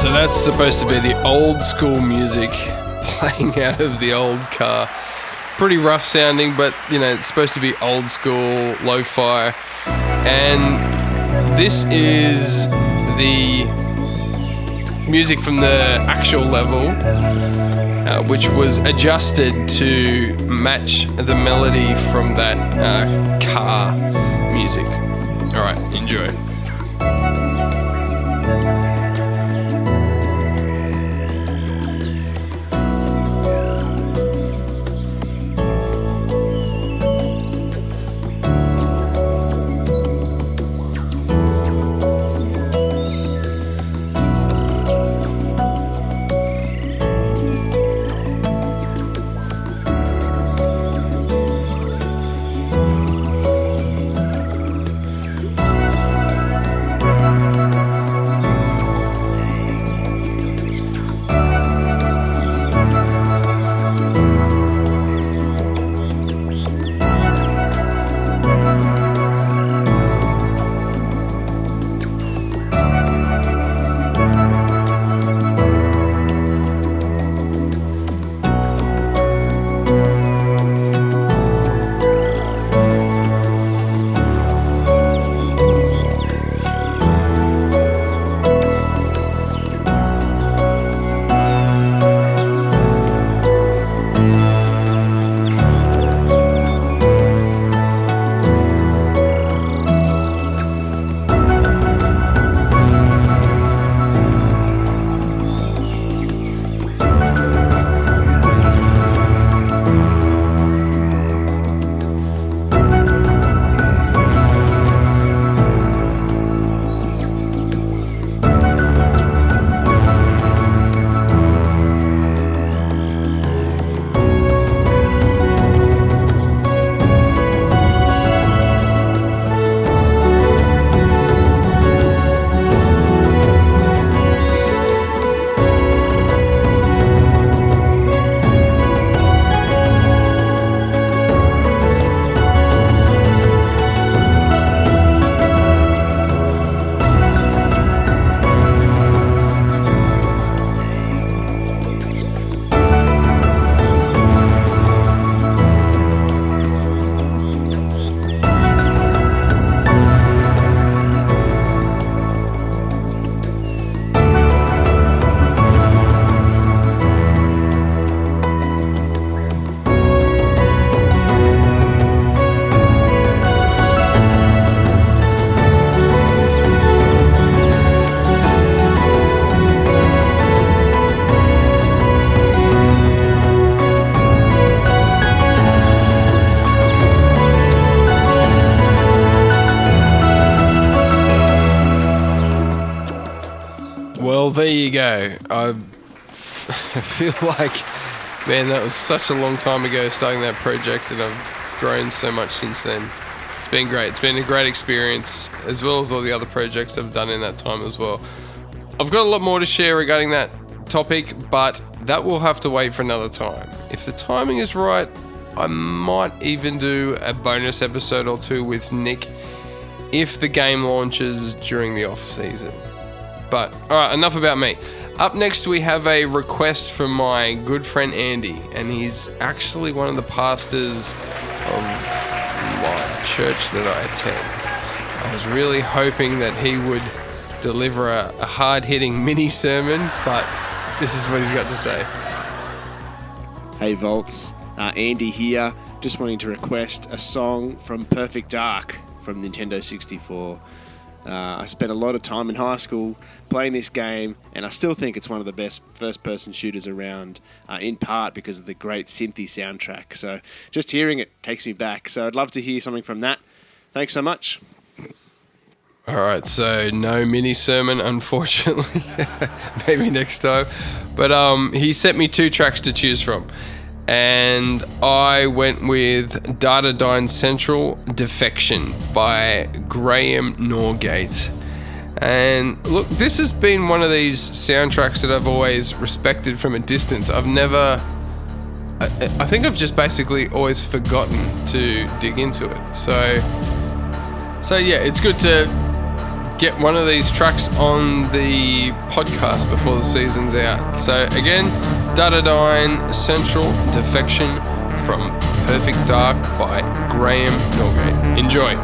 So that's supposed to be the old school music playing out of the old car. Pretty rough sounding, but you know, it's supposed to be old school, lo-fi. And this is the music from the actual level, which was adjusted to match the melody from that car music. All right, enjoy. Well, there you go. I feel like, man, that was such a long time ago starting that project, and I've grown so much since then. It's been great. It's been a great experience, as well as all the other projects I've done in that time as well. I've got a lot more to share regarding that topic, but that will have to wait for another time. If the timing is right, I might even do a bonus episode or two with Nick if the game launches during the off season. But, alright, enough about me. Up next we have a request from my good friend Andy, and he's actually one of the pastors of my church that I attend. I was really hoping that he would deliver a hard-hitting mini sermon, but this is what he's got to say. Hey Voltz, Andy here, just wanting to request a song from Perfect Dark from Nintendo 64. I spent a lot of time in high school playing this game, and I still think it's one of the best first-person shooters around, in part because of the great synthy soundtrack. So just hearing it takes me back. So I'd love to hear something from that. Thanks so much. All right, so no mini sermon, unfortunately. Maybe next time. But he sent me 2 tracks to choose from, and I went with Datadyne Central Defection by Graeme Norgate. And look, this has been one of these soundtracks that I've always respected from a distance. I think I've just basically always forgotten to dig into it. So yeah, it's good to get one of these tracks on the podcast before the season's out. So again, Datadyne Central Defection from Perfect Dark by Graeme Norgate. Enjoy.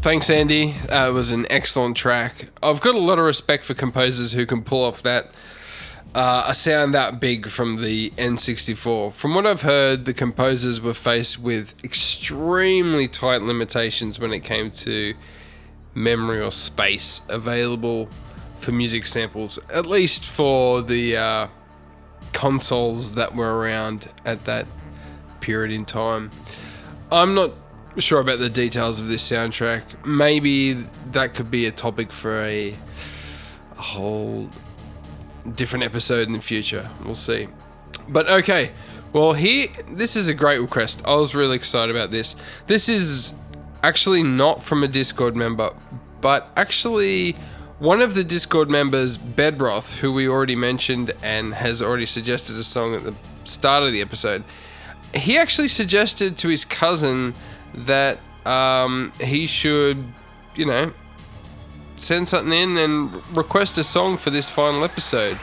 Thanks, Andy. It was an excellent track. I've got a lot of respect for composers who can pull off that a sound that big from the N64. From what I've heard, the composers were faced with extremely tight limitations when it came to memory or space available for music samples, at least for the consoles that were around at that period in time. I'm not sure about the details of this soundtrack. Maybe that could be a topic for a whole different episode in the future. We'll see. But okay, well, this is a great request. I was really excited about this. This is actually not from a Discord member, but actually one of the Discord members, Bedroth, who we already mentioned and has already suggested a song at the start of the episode. He actually suggested to his cousin that he should, send something in and request a song for this final episode.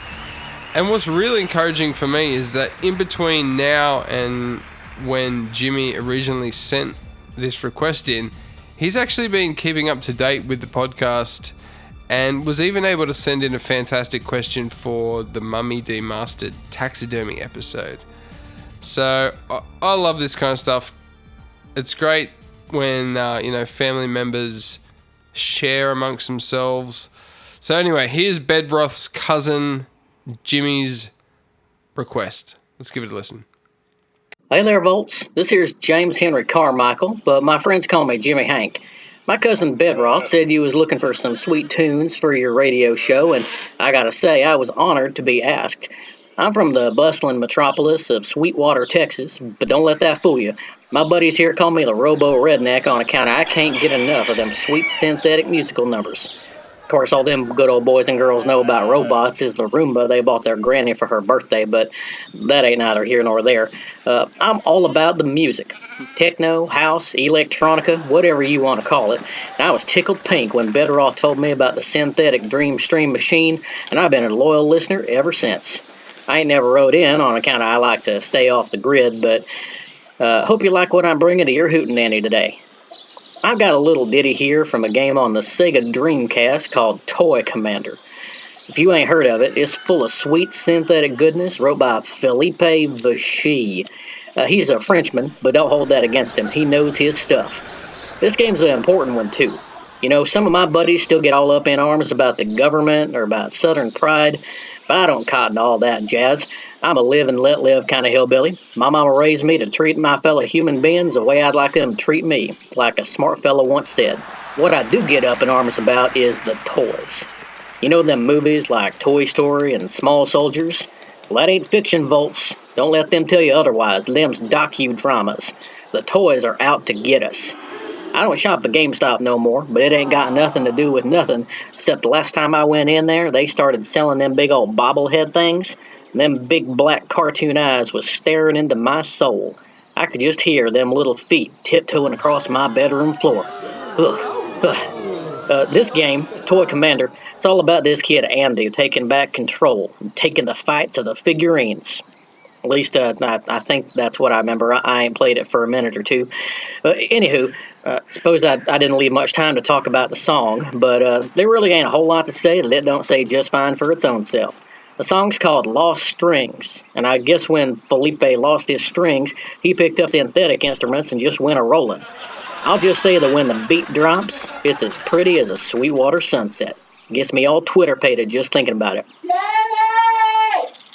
And what's really encouraging for me is that in between now and when Jimmy originally sent this request in, he's actually been keeping up to date with the podcast and was even able to send in a fantastic question for the Mummy Demastered taxidermy episode. So I love this kind of stuff. It's great when family members share amongst themselves. So anyway, here's Bedroth's cousin Jimmy's request. Let's give it a listen. Hey there, Voltz. This here's James Henry Carmichael, but my friends call me Jimmy Hank. My cousin Bedroth said you was looking for some sweet tunes for your radio show, and I gotta say, I was honored to be asked. I'm from the bustling metropolis of Sweetwater, Texas, but don't let that fool you. My buddies here call me the Robo-Redneck on account of I can't get enough of them sweet synthetic musical numbers. Of course, all them good old boys and girls know about robots is the Roomba they bought their granny for her birthday, but that ain't neither here nor there. I'm all about the music. Techno, house, electronica, whatever you want to call it. And I was tickled pink when Bedroth told me about the synthetic Dream Stream machine, and I've been a loyal listener ever since. I ain't never wrote in on account of I like to stay off the grid, but hope you like what I'm bringing to your hootenanny today. I've got a little ditty here from a game on the Sega Dreamcast called Toy Commander. If you ain't heard of it, it's full of sweet synthetic goodness wrote by Philippe Vichy. He's a Frenchman, but don't hold that against him. He knows his stuff. This game's an important one, too. Some of my buddies still get all up in arms about the government or about Southern pride, but I don't cotton to all that jazz. I'm a live and let live kind of hillbilly. My mama raised me to treat my fellow human beings the way I'd like them to treat me, like a smart fellow once said. What I do get up in arms about is the toys. Them movies like Toy Story and Small Soldiers? Well, that ain't fiction, Voltz. Don't let them tell you otherwise. Them's docudramas. The toys are out to get us. I don't shop at GameStop no more, but it ain't got nothing to do with nothing, except the last time I went in there, they started selling them big old bobblehead things, and them big black cartoon eyes was staring into my soul. I could just hear them little feet tiptoeing across my bedroom floor. This game, Toy Commander, it's all about this kid Andy taking back control and taking the fight to the figurines. At least I think that's what I remember. I ain't played it for a minute or two. Anywho, suppose I didn't leave much time to talk about the song, but there really ain't a whole lot to say that it don't say just fine for its own self. The song's called Lost Strings, and I guess when Felipe lost his strings, he picked up synthetic instruments and just went a-rolling. I'll just say that when the beat drops, it's as pretty as a Sweetwater sunset. Gets me all Twitter-pated just thinking about it.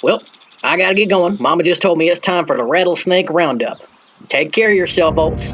Well, I gotta get going. Mama just told me it's time for the Rattlesnake Roundup. Take care of yourself, Voltz.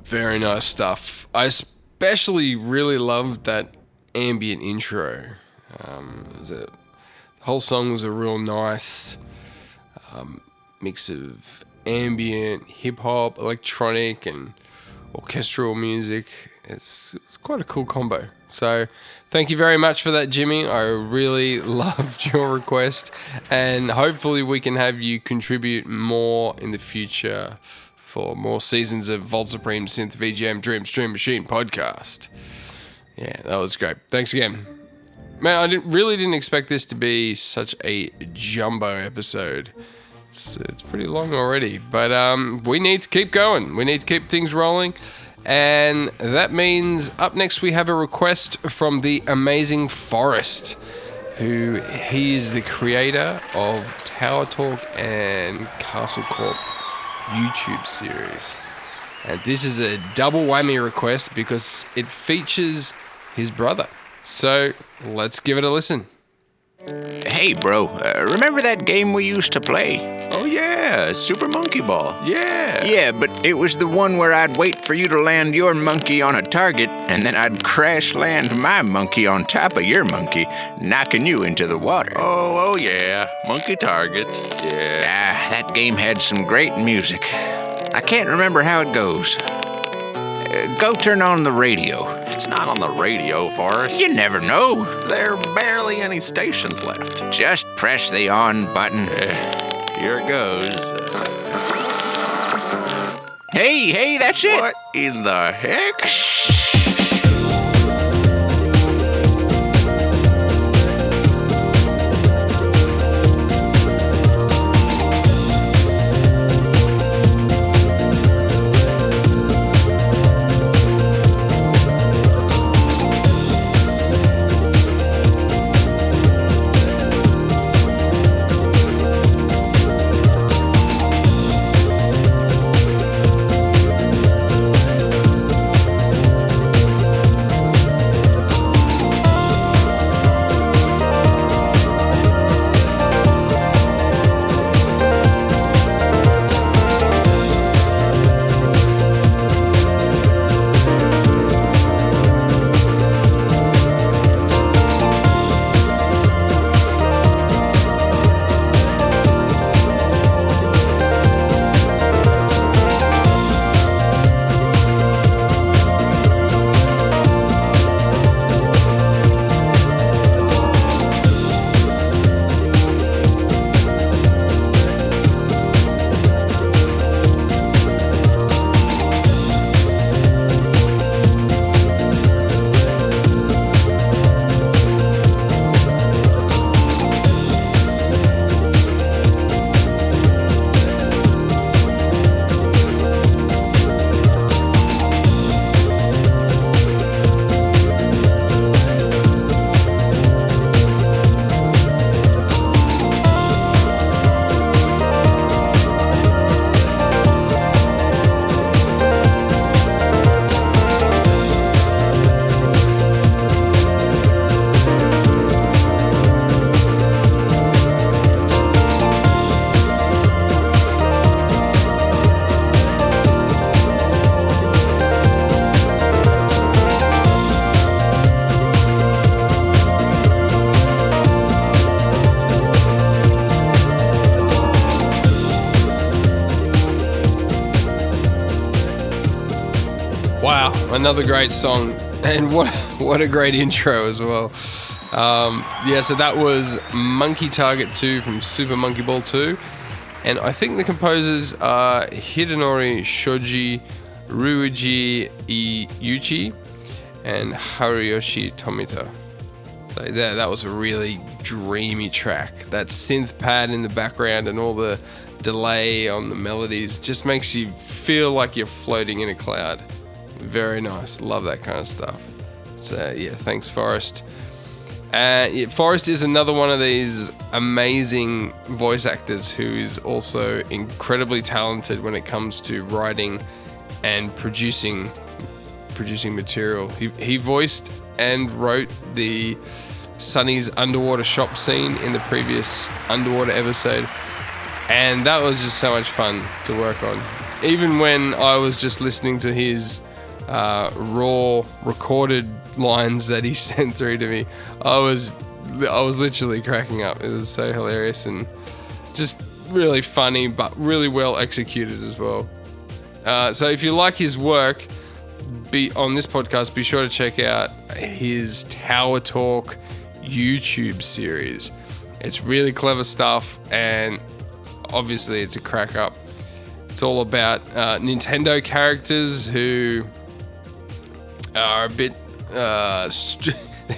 Very nice stuff. I especially really loved that ambient intro. The whole song was a real nice mix of ambient, hip-hop, electronic, and orchestral music. It's quite a cool combo. So thank you very much for that, Jimmy. I really loved your request, and hopefully we can have you contribute more in the future for more seasons of Voltz Supreme Synth VGM Dream Stream Machine podcast. Yeah, that was great. Thanks again. Man, I really didn't expect this to be such a jumbo episode. It's pretty long already, but we need to keep going. We need to keep things rolling. And that means up next we have a request from the amazing Forrest, who he's the creator of Tower Talk and Castle Corp YouTube series. And this is a double whammy request because it features his brother. So let's give it a listen. Hey, bro, remember that game we used to play? Oh, yeah, Super Monkey Ball. Yeah. Yeah, but it was the one where I'd wait for you to land your monkey on a target, and then I'd crash land my monkey on top of your monkey, knocking you into the water. Oh, yeah, monkey target, yeah. That game had some great music. I can't remember how it goes. Go turn on the radio. It's not on the radio, Forrest. You never know. There are barely any stations left. Just press the on button. Here it goes. Hey, that's it. What in the heck? Another great song, and what a great intro as well. So that was Monkey Target 2 from Super Monkey Ball 2, and I think the composers are Hidenori Shoji, Ryuji Iyuchi, and Haruyoshi Tomita. So that was a really dreamy track. That synth pad in the background and all the delay on the melodies just makes you feel like you're floating in a cloud. Very nice. Love that kind of stuff. So yeah, thanks, Forrest. Forrest is another one of these amazing voice actors who is also incredibly talented when it comes to writing and producing material. He voiced and wrote the Sunny's underwater shop scene in the previous underwater episode, and that was just so much fun to work on. even when I was just listening to his raw recorded lines that he sent through to me, I was literally cracking up. It was so hilarious and just really funny, but really well executed as well. So if you like his work on this podcast, be sure to check out his Tower Talk YouTube series. It's really clever stuff, and obviously it's a crack up. It's all about Nintendo characters who are a bit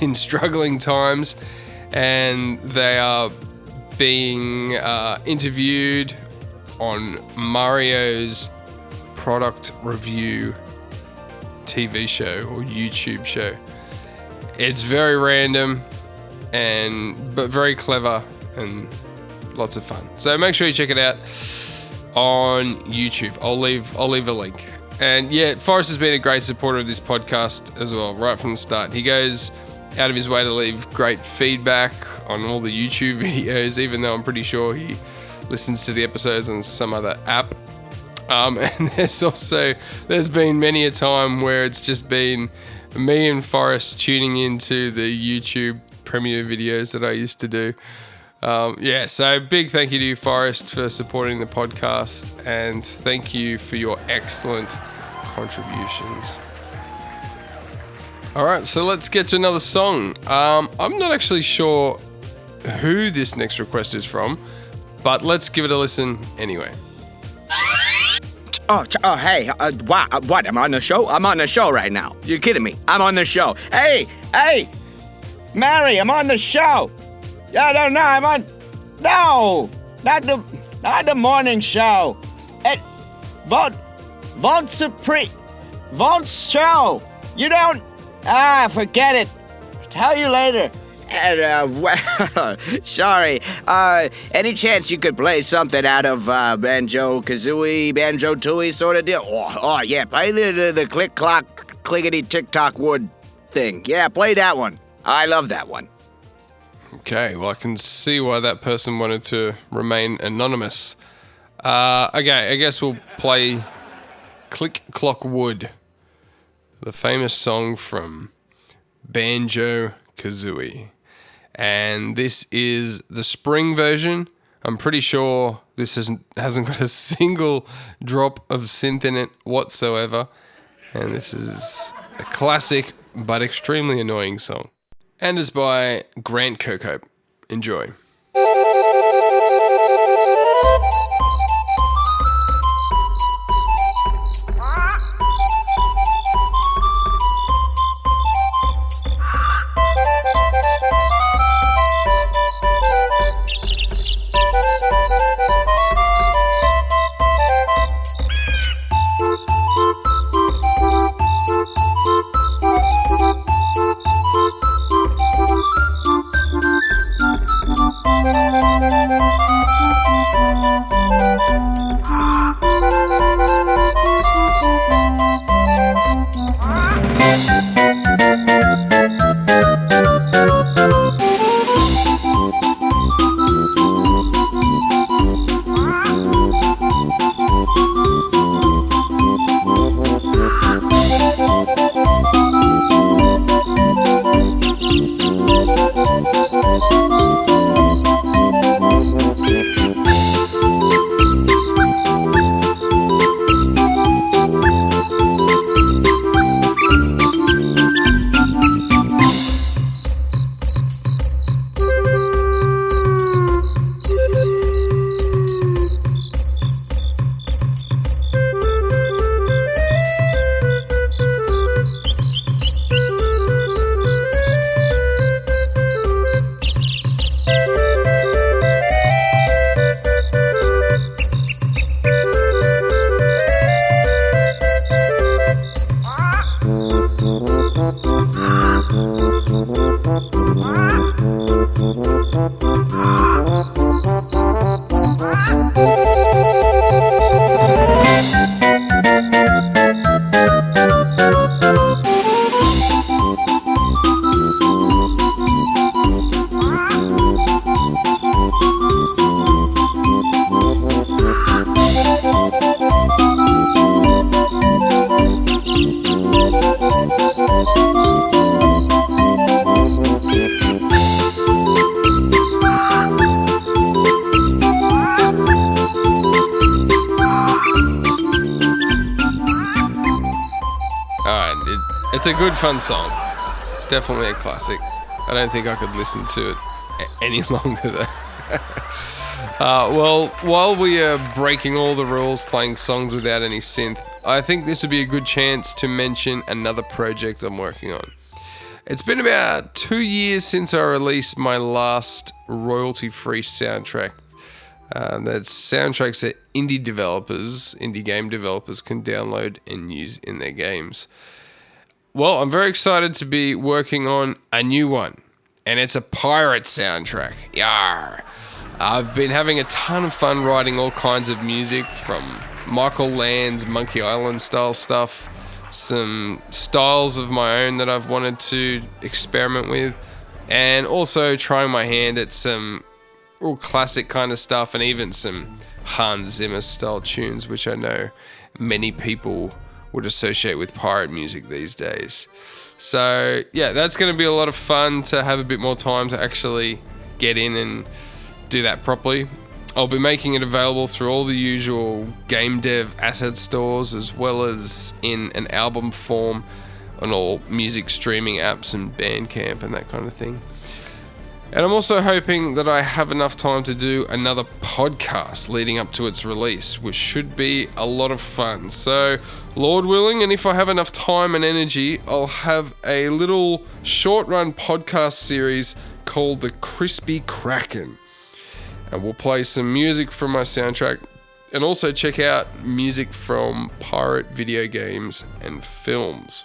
in struggling times, and they are being interviewed on Mario's product review TV show or YouTube show. It's very random but very clever and lots of fun. So make sure you check it out on YouTube. I'll leave a link. And yeah, Forrest has been a great supporter of this podcast as well, right from the start. He goes out of his way to leave great feedback on all the YouTube videos, even though I'm pretty sure he listens to the episodes on some other app. And there's been many a time where it's just been me and Forrest tuning into the YouTube premiere videos that I used to do. So big thank you to you, Forrest, for supporting the podcast, and thank you for your excellent contributions. Alright, so let's get to another song. I'm not actually sure who this next request is from, but let's give it a listen anyway. Hey, what? I'm on the show? I'm on the show right now. You're kidding me. I'm on the show. Hey, Mary, I'm on the show. No, I'm on. No, not the morning show. Voltz Supreme. Voltz show. You don't. Forget it. Tell you later. Sorry. Any chance you could play something out of Banjo-Kazooie, Banjo-Tooie sort of deal? Oh, yeah. Play the click-clock, clickety-tick-tock wood thing. Yeah, play that one. I love that one. Okay, well, I can see why that person wanted to remain anonymous. Okay, I guess we'll play Click Clock Wood, the famous song from Banjo-Kazooie. And this is the spring version. I'm pretty sure this hasn't got a single drop of synth in it whatsoever. And this is a classic but extremely annoying song. And it's by Grant Kirkhope. Enjoy. It's a good, fun song. It's definitely a classic. I don't think I could listen to it any longer, though. Well, while we are breaking all the rules, playing songs without any synth, I think this would be a good chance to mention another project I'm working on. It's been about 2 years since I released my last royalty-free soundtrack. That's soundtracks that indie game developers can download and use in their games. Well, I'm very excited to be working on a new one, and it's a pirate soundtrack. Yarr! I've been having a ton of fun writing all kinds of music, from Michael Land's Monkey Island style stuff, some styles of my own that I've wanted to experiment with, and also trying my hand at some real classic kind of stuff, and even some Hans Zimmer style tunes, which I know many people would associate with pirate music these days. So yeah, that's going to be a lot of fun to have a bit more time to actually get in and do that properly. I'll be making it available through all the usual game dev asset stores, as well as in an album form on all music streaming apps and Bandcamp and that kind of thing. And I'm also hoping that I have enough time to do another podcast leading up to its release, which should be a lot of fun. So, Lord willing, and if I have enough time and energy, I'll have a little short-run podcast series called The Crispy Kraken. And we'll play some music from my soundtrack, and also check out music from pirate video games and films.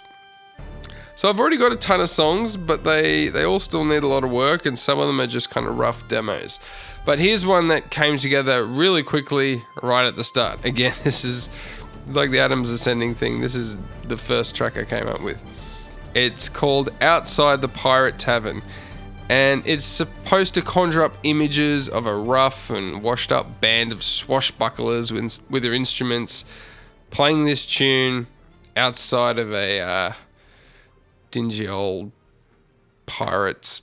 So I've already got a ton of songs, but they all still need a lot of work, and some of them are just kind of rough demos. But here's one that came together really quickly right at the start. Again, this is like the Atoms Ascending thing. This is the first track I came up with. It's called Outside the Pirate Tavern, and it's supposed to conjure up images of a rough and washed up band of swashbucklers with their instruments playing this tune outside of a dingy old pirates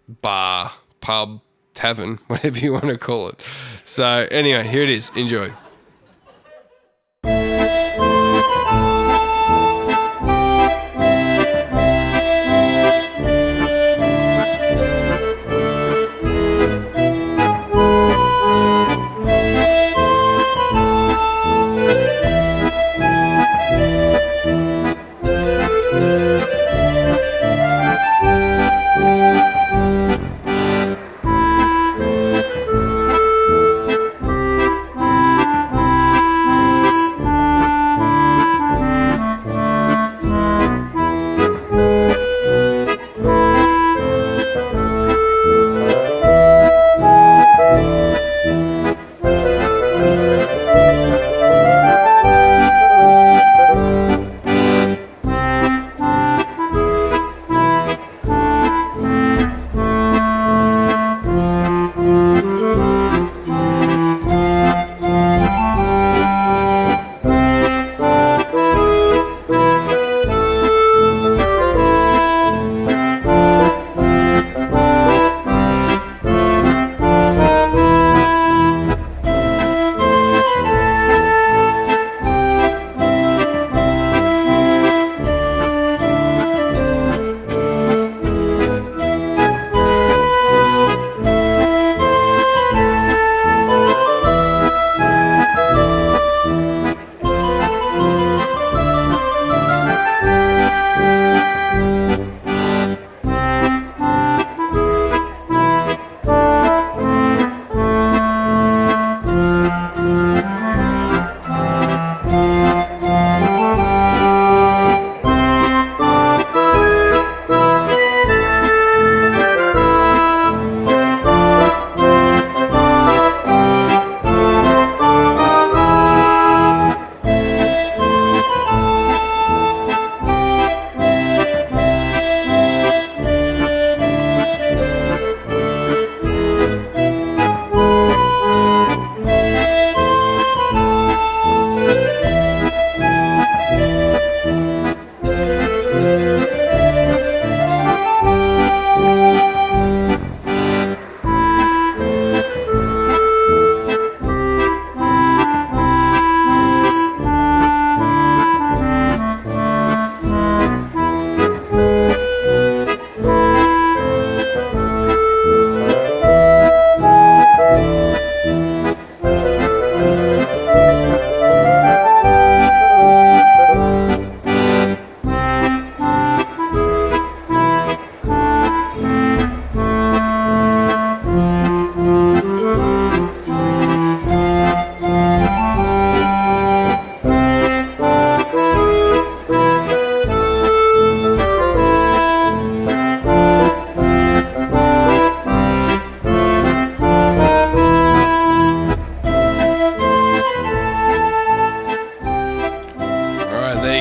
bar, pub, tavern, whatever you want to call it. So anyway, here it is. Enjoy.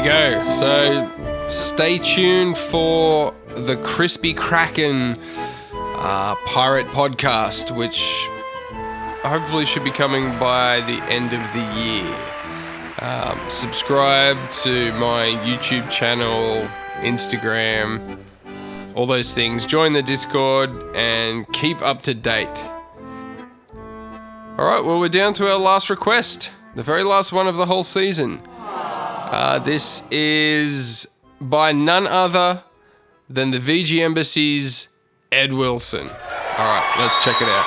go. So stay tuned for the Crispy Kraken pirate podcast, which hopefully should be coming by the end of the year. Subscribe to my YouTube channel, Instagram, all those things. Join the Discord and keep up to date. All right, well, we're down to our last request, the very last one of the whole season. This is by none other than the VG Embassy's Ed Wilson. All right, let's check it out.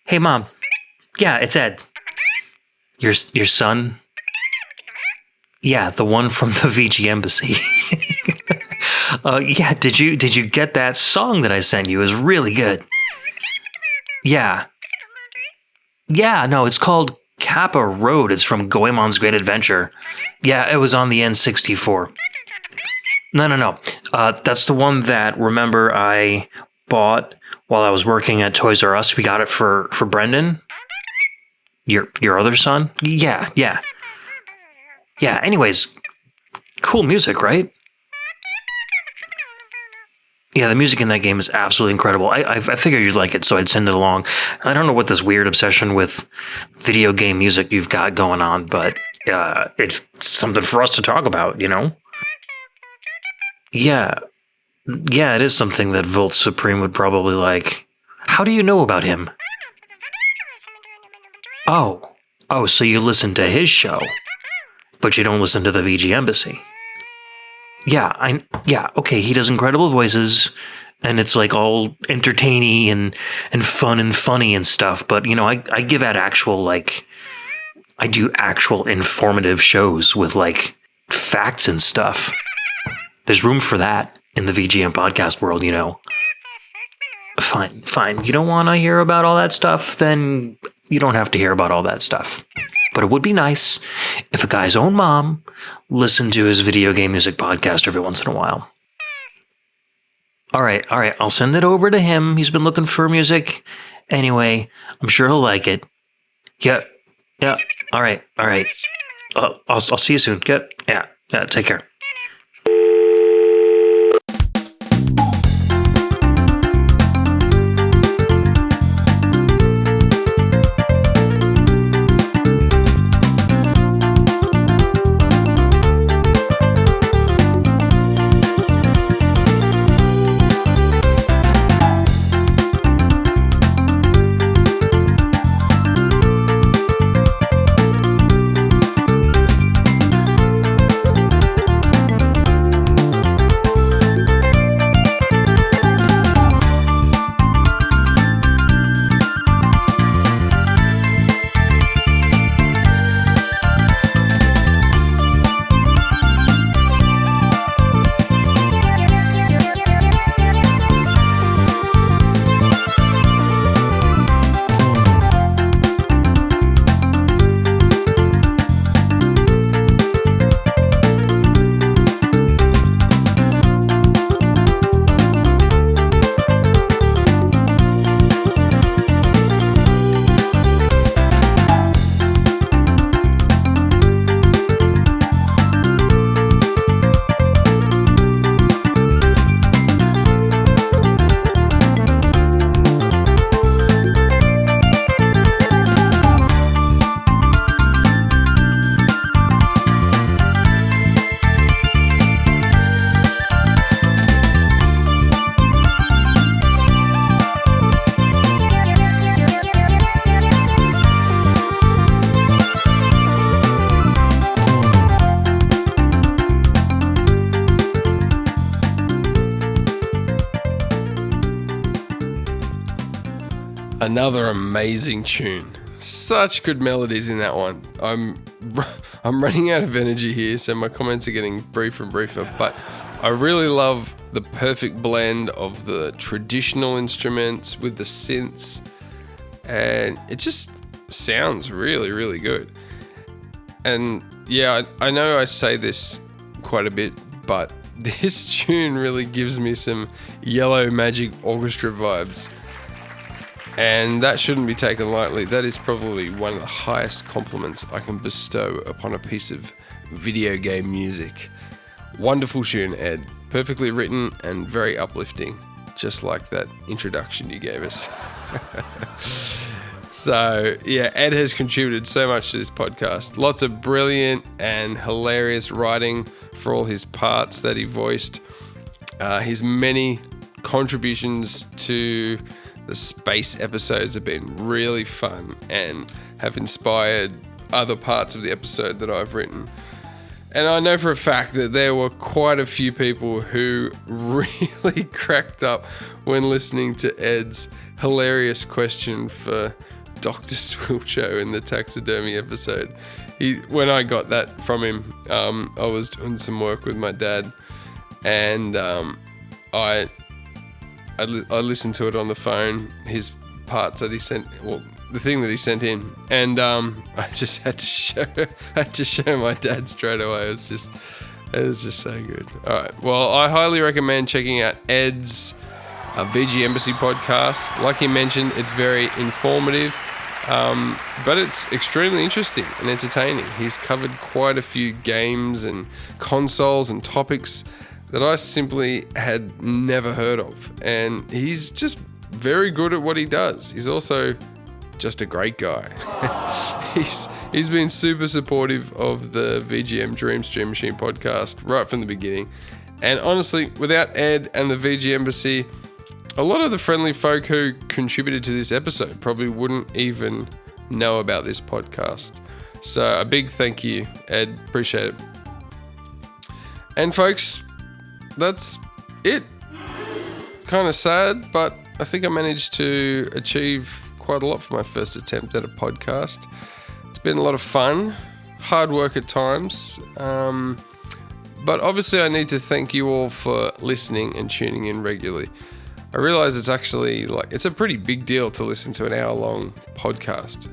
Hey, Mom. Yeah, it's Ed. Your son? Yeah, the one from the VG Embassy. Yeah, did you get that song that I sent you? It was really good. Yeah. Yeah, no, it's called Kappa Road. It's from Goemon's Great Adventure. Yeah, it was on the N64. No. That's the one that, remember, I bought while I was working at Toys R Us. We got it for Brendan. Your other son? Yeah. Yeah, anyways, cool music, right? Yeah, the music in that game is absolutely incredible. I figured you'd like it, so I'd send it along. I don't know what this weird obsession with video game music you've got going on, but it's something for us to talk about, you know? Yeah, it is something that Voltz Supreme would probably like. How do you know about him? Oh, so you listen to his show, but you don't listen to the VG Embassy. Yeah, okay, he does incredible voices, and it's like all entertaining and fun and funny and stuff, but, you know, I give out actual, like, I do actual informative shows with, like, facts and stuff. There's room for that in the VGM podcast world, you know. Fine. You don't want to hear about all that stuff? Then you don't have to hear about all that stuff. But it would be nice if a guy's own mom listened to his video game music podcast every once in a while. All right. I'll send it over to him. He's been looking for music. Anyway, I'm sure he'll like it. Yeah. All right. I'll see you soon. Yeah. Take care. Another amazing tune. Such good melodies in that one. I'm running out of energy here, so my comments are getting briefer and briefer, but I really love the perfect blend of the traditional instruments with the synths, and it just sounds really, really good. And yeah, I know I say this quite a bit, but This tune really gives me some Yellow Magic Orchestra vibes. And that shouldn't be taken lightly. That is probably one of the highest compliments I can bestow upon a piece of video game music. Wonderful tune, Ed. Perfectly written and very uplifting. Just like that introduction you gave us. So, yeah, Ed has contributed so much to this podcast. Lots of brilliant and hilarious writing for all his parts that he voiced. His many contributions to the space episodes have been really fun and have inspired other parts of the episode that I've written. And I know for a fact that there were quite a few people who really cracked up when listening to Ed's hilarious question for Dr. Swilcho in the taxidermy episode. When I got that from him, I was doing some work with my dad, and I listened to it on the phone, his parts that he sent, well, the thing that he sent in, and I just had to show my dad straight away. It was just so good. All right, well, I highly recommend checking out Ed's VG Embassy podcast. Like he mentioned, it's very informative, but it's extremely interesting and entertaining. He's covered quite a few games and consoles and topics that I simply had never heard of, and he's just very good at what he does. He's also just a great guy. He's been super supportive of the VGM Dream Stream Machine podcast right from the beginning. And honestly, without Ed and the VG Embassy, a lot of the friendly folk who contributed to this episode probably wouldn't even know about this podcast. So a big thank you, Ed. Appreciate it. And folks, that's it. Kind of sad, but I think I managed to achieve quite a lot for my first attempt at a podcast. It's been a lot of fun, hard work at times, but obviously I need to thank you all for listening and tuning in regularly. I realize it's actually it's a pretty big deal to listen to an hour-long podcast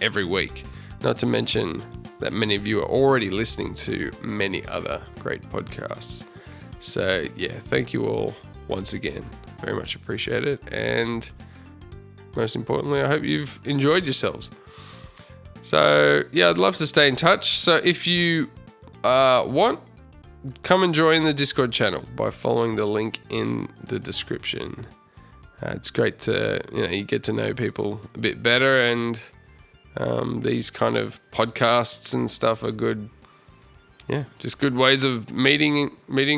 every week, not to mention that many of you are already listening to many other great podcasts. So yeah, thank you all once again. Very much appreciate it, and most importantly, I hope you've enjoyed yourselves. So yeah, I'd love to stay in touch. So if you want, come and join the Discord channel by following the link in the description. It's great to, you get to know people a bit better, and these kind of podcasts and stuff are good. Yeah, just good ways of meeting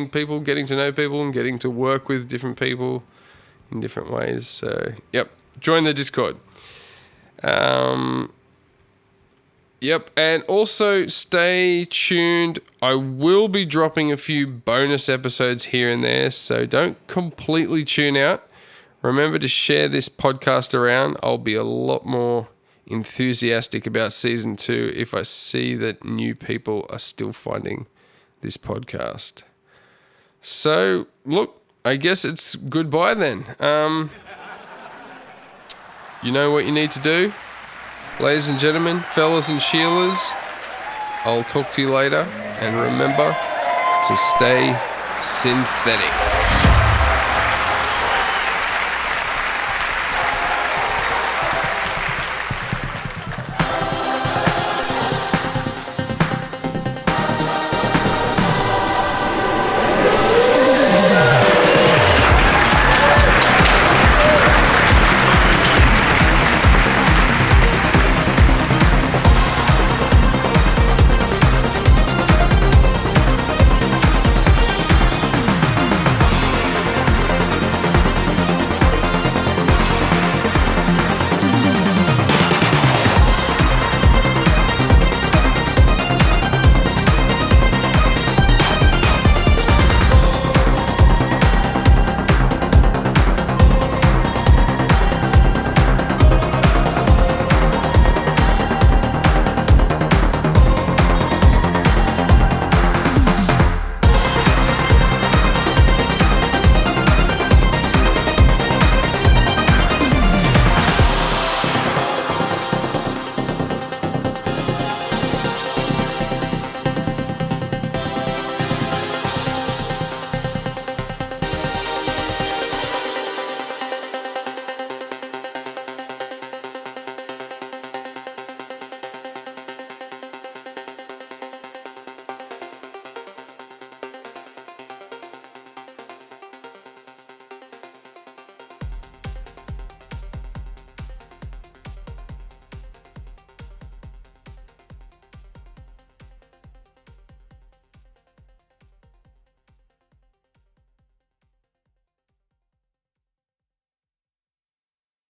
people, getting to know people, and getting to work with different people in different ways. So, yep, join the Discord. Yep, and also stay tuned. I will be dropping a few bonus episodes here and there, so don't completely tune out. Remember to share this podcast around. I'll be a lot more enthusiastic about season 2 if I see that new people are still finding this podcast. So, look, I guess it's goodbye then. You know what you need to do? Ladies and gentlemen, fellas and Sheilas, I'll talk to you later, and remember to stay synthetic.